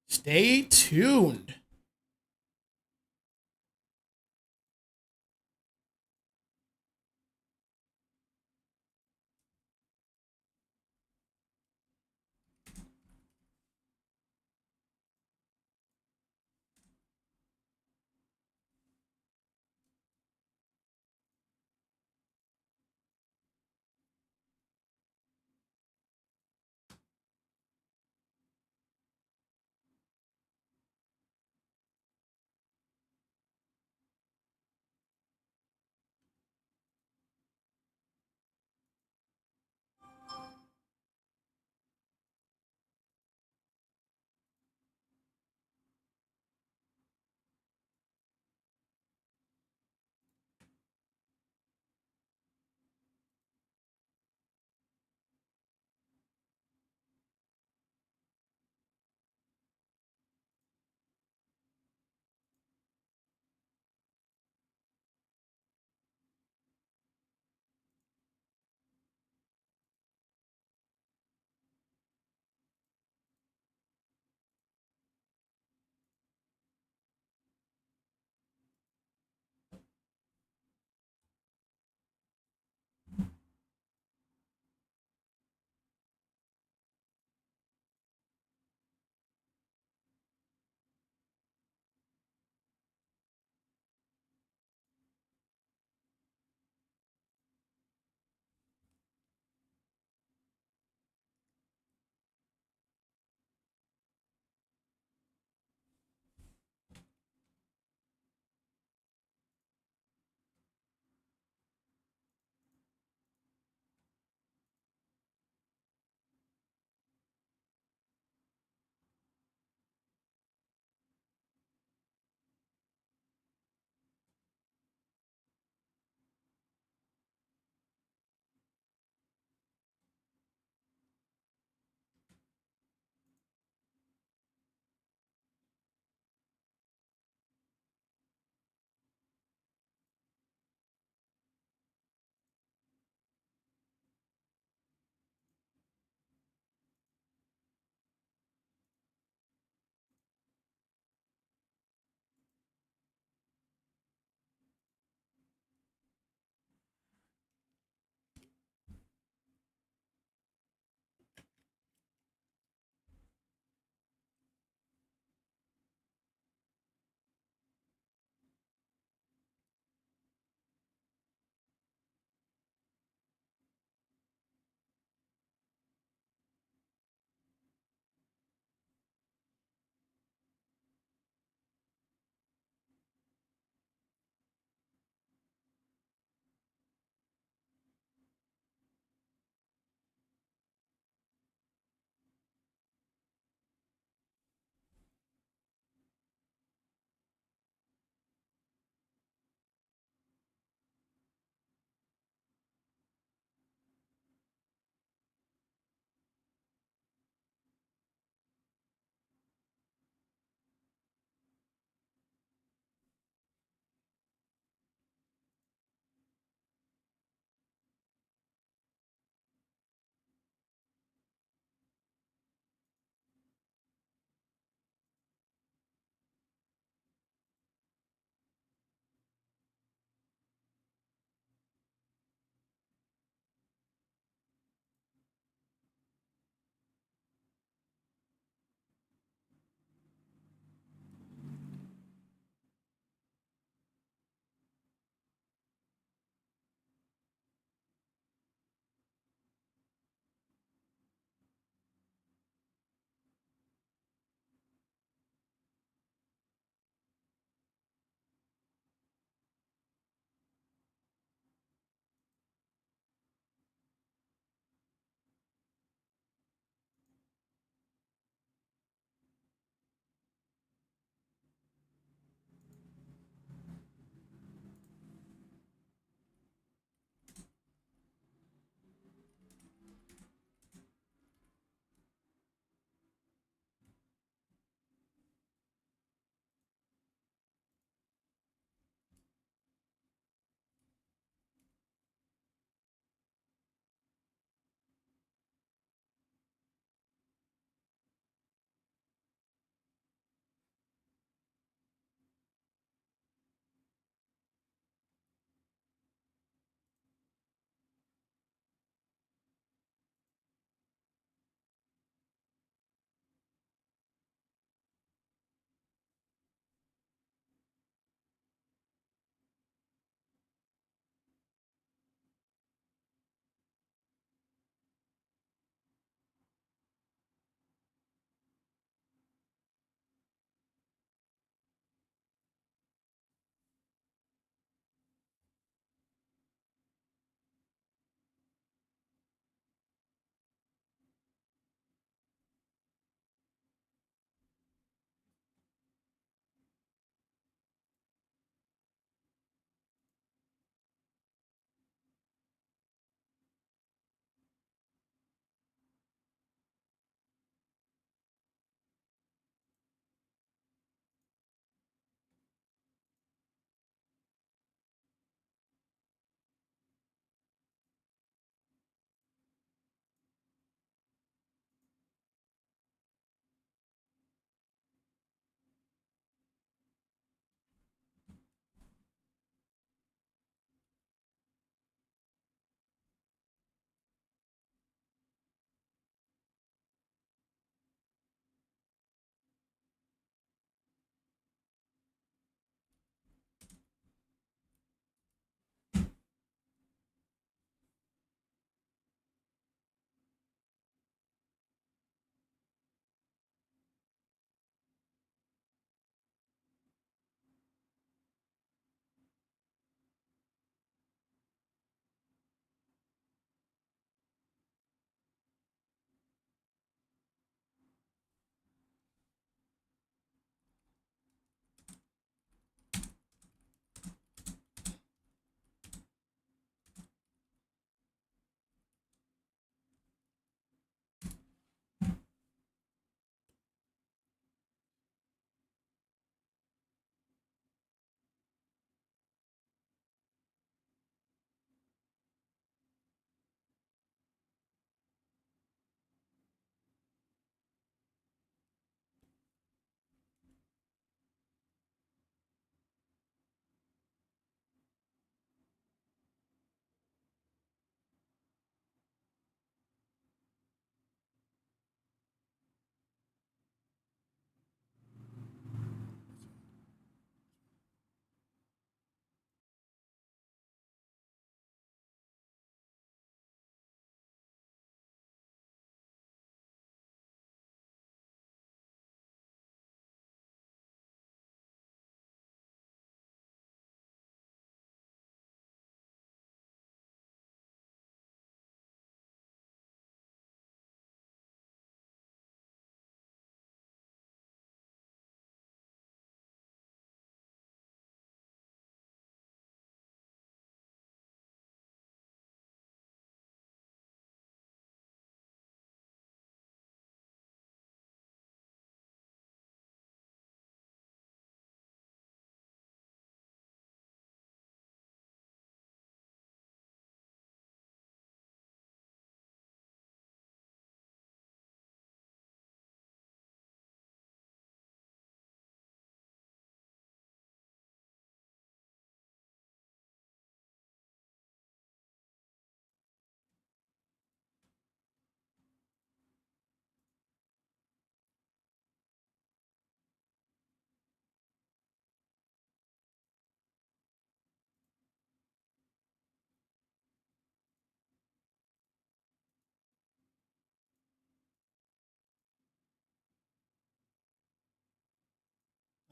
Stay tuned.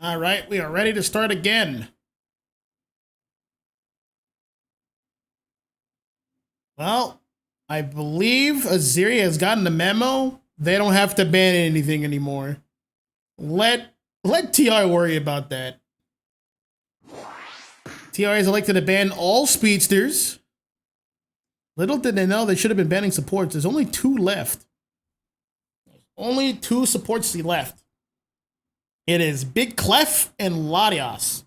All right, we are ready to start again. Well, I believe Azeri has gotten the memo. They don't have to ban anything anymore. Let TR worry about that. TR has elected to ban all speedsters. Little did they know they should have been banning supports. There's only 2 left. Only 2 supports left. It is Big Clef and Latias.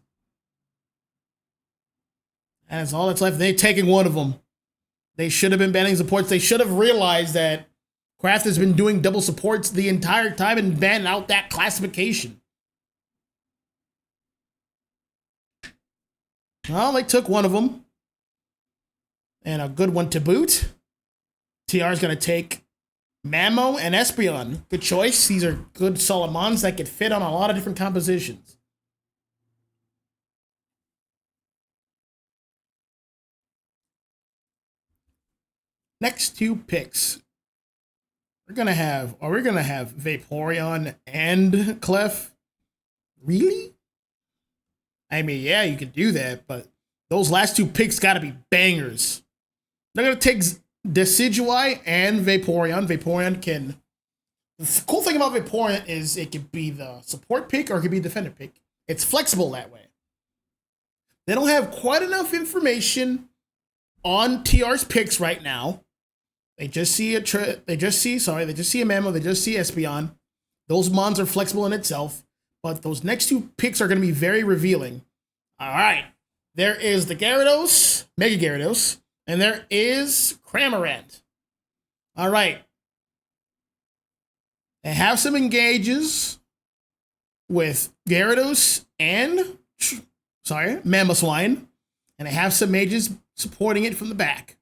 And that's all that's left. They're taking one of them. They should have been banning supports. They should have realized that Craft has been doing double supports the entire time and banned out that classification. Well, they took one of them. And a good one to boot. TR is going to take Mamo and Espeon. Good choice. These are good solid mons that could fit on a lot of different compositions. Next 2 picks. Are we gonna have Vaporeon and Clef? Really? I mean, yeah, you could do that, but those last 2 picks gotta be bangers. They're gonna take Decidueye and Vaporeon. Vaporeon can. The cool thing about Vaporeon is it could be the support pick or it could be defender pick. It's flexible that way. They don't have quite enough information on TR's picks right now. They just see a Mamo, they just see Espeon. Those mons are flexible in itself, but those next 2 picks are going to be very revealing. All right. There is the Gyarados, Mega Gyarados, and there is Cramorant. All right. They have some engages with Gyarados and Mamoswine, and they have some mages supporting it from the back.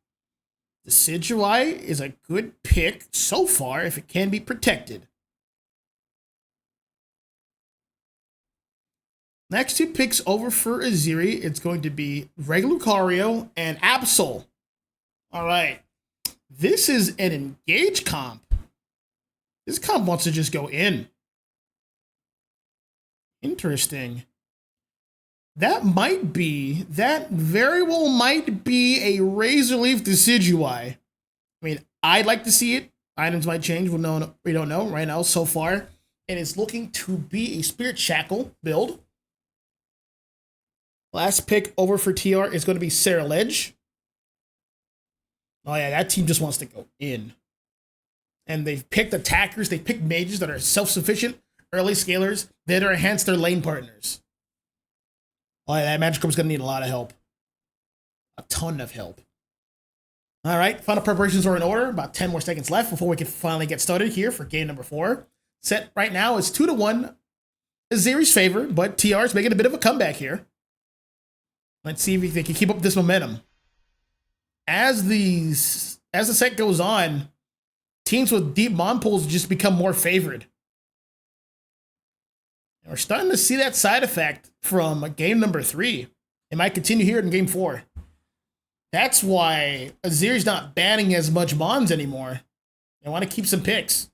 Decidueye is a good pick so far if it can be protected. Next 2 picks over for Azeri, it's going to be regular Lucario and Absol. All right. This is an engage comp. This comp wants to just go in. Interesting. That very well might be a Razor Leaf Decidueye. I mean, I'd like to see it. Items might change. We don't know right now. So far, it is looking to be a Spirit Shackle build. Last pick over for TR is going to be Ceruledge. Oh yeah, that team just wants to go in. And they've picked attackers. They picked mages that are self-sufficient, early scalers that are enhance their lane partners. Oh, yeah, that Magikarp's going to need a lot of help. A ton of help. All right, final preparations are in order. About 10 more seconds left before we can finally get started here for game number 4. Set right now is 2-1. Azeri's favor, but TR is making a bit of a comeback here. Let's see if they can keep up this momentum. As the set goes on, teams with deep mon pools just become more favored. We're starting to see that side effect from game number 3. It might continue here in game 4. That's why Azeri's not banning as much mons anymore. They want to keep some picks.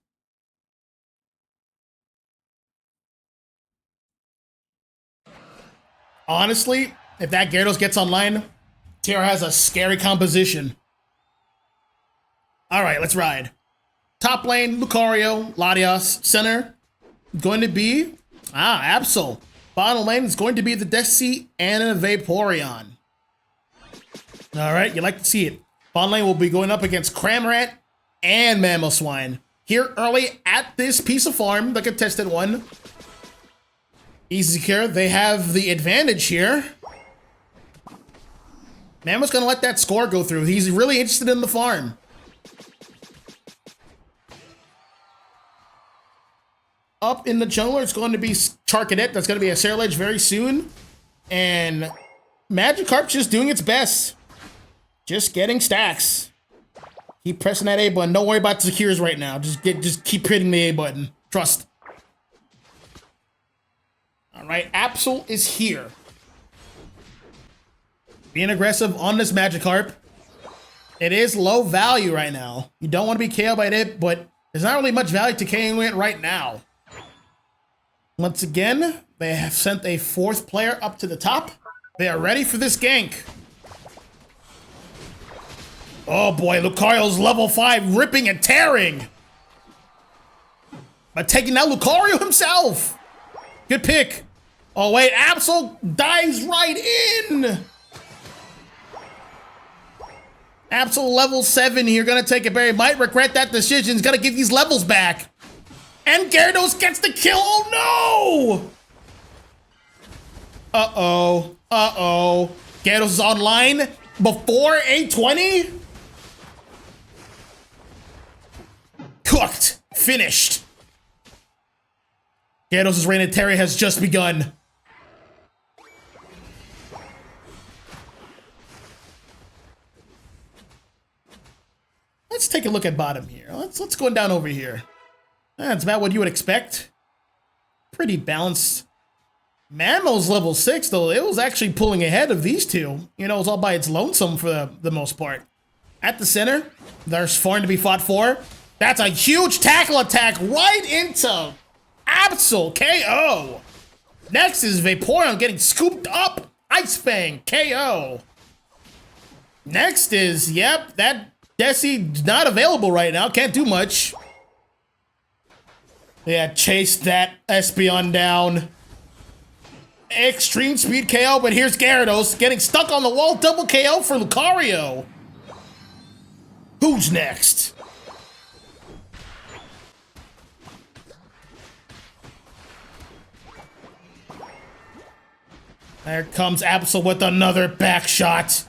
Honestly, if that Gyarados gets online, TR has a scary composition. All right, let's ride. Top lane, Lucario, Latias. Center, going to be Absol. Bottom lane is going to be the Dinasty and a Vaporeon. All right, you like to see it. Bottom lane will be going up against Cramorant and Mamoswine. Here early at this piece of farm, the contested one. Easy secure. They have the advantage here. Mamo's going to let that score go through. He's really interested in the farm. Up in the jungle, it's going to be Charcadet. That's going to be a Ceruledge very soon. And Magikarp just doing its best. Just getting stacks. Keep pressing that A button. Don't worry about the secures right now. Just keep hitting the A button. Trust. All right, Absol is here. Being aggressive on this Magikarp. It is low value right now. You don't want to be KO'd by it, but there's not really much value to KOing it right now. Once again, They have sent a 4th player up to the top. They are ready for this gank. Oh boy, Lucario's level 5, ripping and tearing. But taking out Lucario himself. Good pick. Oh wait, Absol dives right in. Absol level 7 here, gonna take it. Barry might regret that decision. He's gonna give these levels back. And Gyarados gets the kill. Oh no! Uh-oh. Uh-oh. Gyarados is online before 820. Cooked. Finished. Gyarados' reign of terror has just begun. Let's take a look at bottom here. Let's go down over here. That's about what you would expect. Pretty balanced. Mammo's level 6, though. It was actually pulling ahead of these two. You know, it was all by its lonesome for the most part. At the center, there's Fawn to be fought for. That's a huge tackle attack right into Absol. KO. Next is Vaporeon getting scooped up. Ice Fang. KO. Next is, yep, that Desi not available right now. Can't do much. Yeah, chase that Espeon down. Extreme speed KO, but here's Gyarados getting stuck on the wall. Double KO for Lucario. Who's next? There comes Absol with another back shot.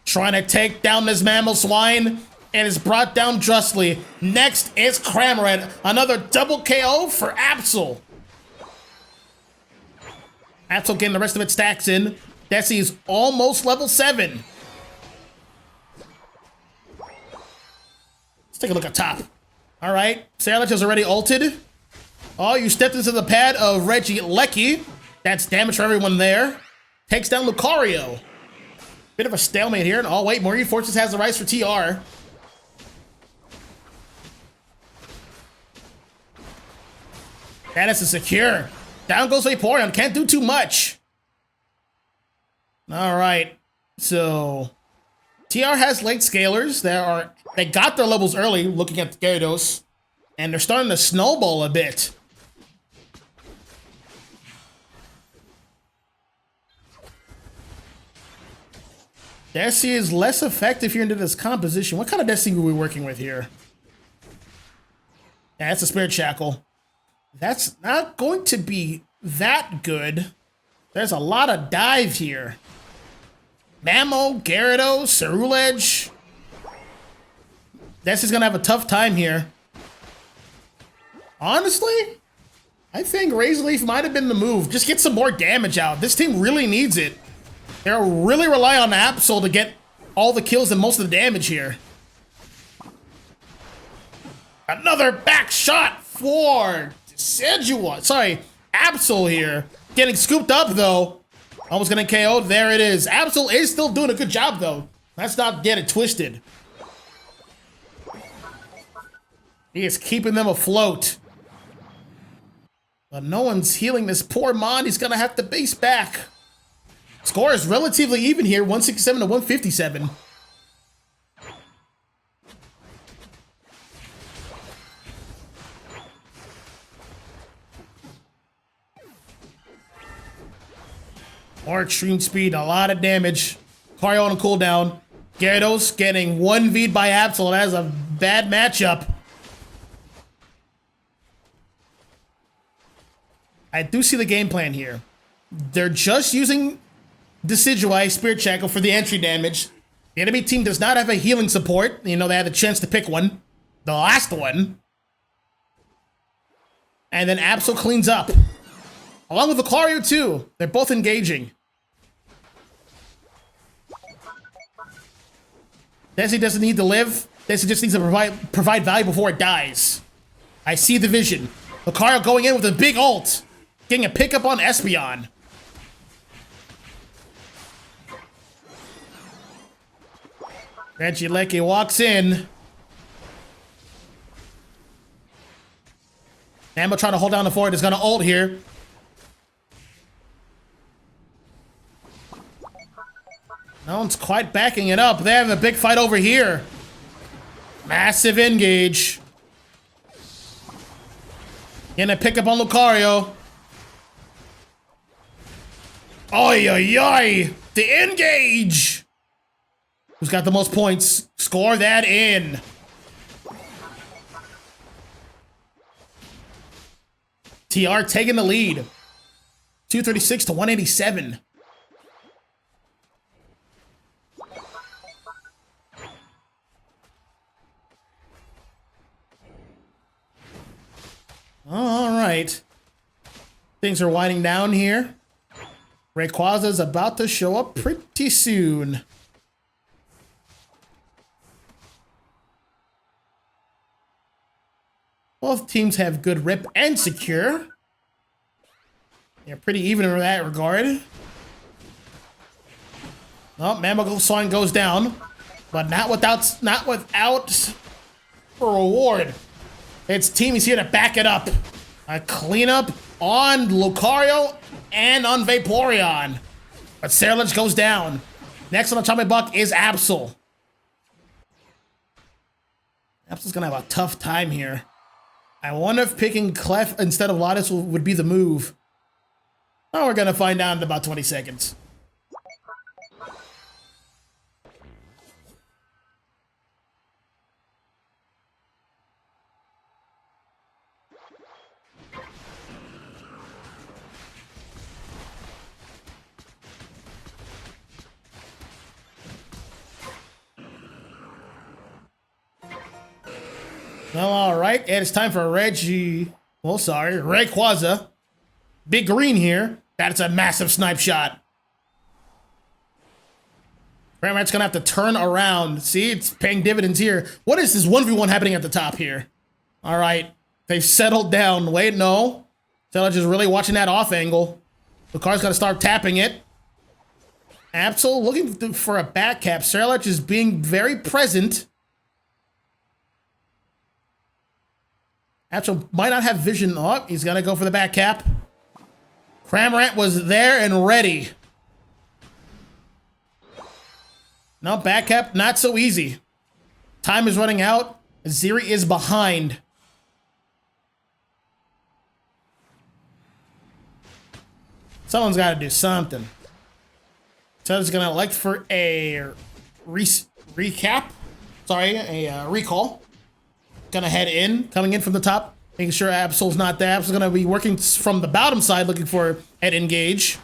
Trying to take down this Mamoswine, and is brought down justly. Next is Cramorant. Another double KO for Absol. Absol getting the rest of its stacks in. Desi is almost level 7. Let's take a look at top. All right, Salich has already ulted. Oh, you stepped into the pad of Regieleki. That's damage for everyone there. Takes down Lucario. Bit of a stalemate here. Oh, wait, Maureen Fortress has the rise for TR. That is secure. Down goes Vaporeon. Can't do too much. All right. So, TR has late scalers. They got their levels early, looking at the Gyarados. And they're starting to snowball a bit. Desi is less effective here into this composition. What kind of Desi are we working with here? Yeah, that's a Spirit Shackle. That's not going to be that good. There's a lot of dive here. Mamo, Gyarados, Ceruledge. Desi's gonna have a tough time here. Honestly, I think Razor Leaf might have been the move. Just get some more damage out. This team really needs it. They'll really rely on Absol to get all the kills and most of the damage here. Another back shot for Deciduous. Sorry, Absol here. Getting scooped up, though. Almost getting KO'd. There it is. Absol is still doing a good job, though. Let's not get it twisted. He is keeping them afloat. But no one's healing this poor Mon. He's going to have to base back. Score is relatively even here, 167 to 157. More extreme speed, a lot of damage. Lucario on a cooldown. Gyarados getting 1v'd by Absol. That is a bad matchup. I do see the game plan here. They're just using Decidueye, Spirit Shackle for the entry damage. The enemy team does not have a healing support. You know, they had a chance to pick one. The last one. And then Absol cleans up. Along with Lucario, too. They're both engaging. Desi doesn't need to live. Desi just needs to provide value before it dies. I see the vision. Lucario going in with a big ult. Getting a pickup on Espeon. Regieleki walks in. Ammo trying to hold down the fort. Is going to ult here. No one's quite backing it up. They have a big fight over here. Massive engage. Gonna pick up on Lucario. Oi, oi, oi! The engage! Who's got the most points? Score that in. TR taking the lead. 236 to 187. All right. Things are winding down here. Rayquaza's about to show up pretty soon. Both teams have good rip and secure. They're pretty even in that regard. Oh, Mammoth goes down, but not without a reward. Its team is here to back it up. A cleanup on Lucario and on Vaporeon. But Sarilege goes down. Next on the chopping block is Absol. Absol's gonna have a tough time here. I wonder if picking Clef instead of Lotus would be the move. Oh, we're gonna find out in about 20 seconds. Well, all right, and it's time for Rayquaza. Big green here. That's a massive snipe shot. Cramorant's gonna have to turn around. See, it's paying dividends here. What is this 1v1 happening at the top here? All right, they've settled down. Wait, no. Sarilege is really watching that off angle. Lucario's gotta start tapping it. Absol looking for a back cap. Sarilege is being very present. Absol might not have vision. Oh, he's gonna go for the back cap. Cramorant was there and ready. No, back cap, not so easy. Time is running out. Azeri is behind. Someone's got to do something. So it's gonna elect for a recap. Sorry, a recall. Gonna head in, coming in from the top, making sure Absol's not there. Absol's gonna be working from the bottom side, looking for an engage.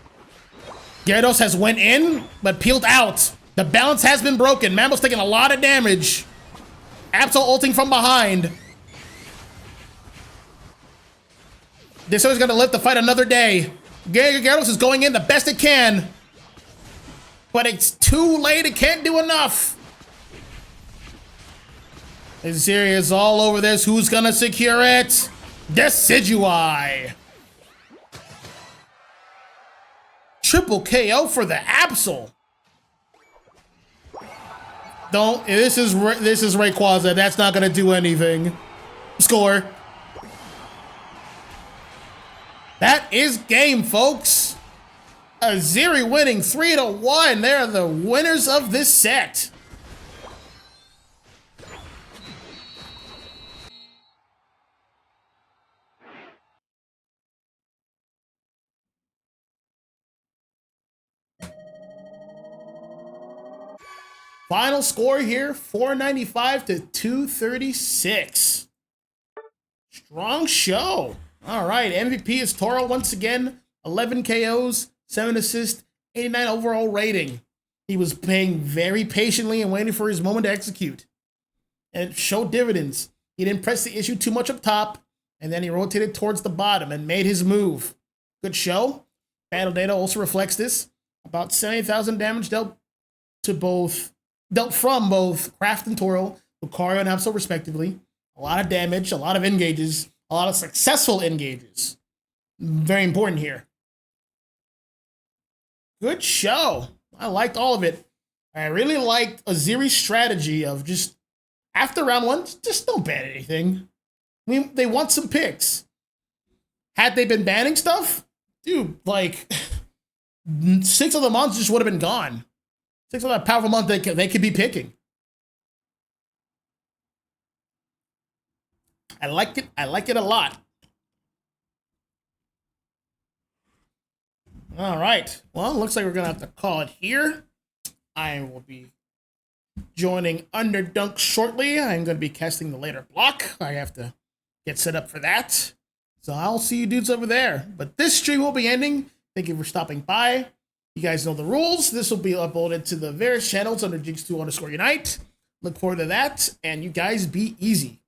Gyarados has went in, but peeled out. The balance has been broken. Mammoth's taking a lot of damage. Absol ulting from behind. This is gonna live to fight another day. Gyarados is going in the best it can, but it's too late. It can't do enough. Azeri is all over this. Who's gonna secure it? Decidueye. Triple KO for the Absol. Don't. This is Rayquaza. That's not gonna do anything. Score. That is game, folks. Azeri winning 3-1. They're the winners of this set. Final score here, 495 to 236. Strong show. All right, MVP is Toro once again. 11 KOs, 7 assists, 89 overall rating. He was playing very patiently and waiting for his moment to execute. And it showed dividends. He didn't press the issue too much up top, and then he rotated towards the bottom and made his move. Good show. Battle data also reflects this. About 70,000 damage dealt from both Craft and Toro, Lucario and Absol respectively. A lot of damage, a lot of engages, a lot of successful engages. Very important here. Good show. I liked all of it. I really liked Azeri's strategy of just, after round one, just don't ban anything. I mean, they want some picks. Had they been banning stuff, dude, like, 6 of the monsters just would have been gone. Six of that powerful month they could be picking. I like it. I like it a lot. All right. Well, it looks like we're gonna have to call it here. I will be joining Underdunk shortly. I'm gonna be casting the later block. I have to get set up for that. So I'll see you dudes over there. But this stream will be ending. Thank you for stopping by. You guys know the rules. This will be uploaded to the various channels under Jigs2_Unite. Look forward to that. And you guys be easy.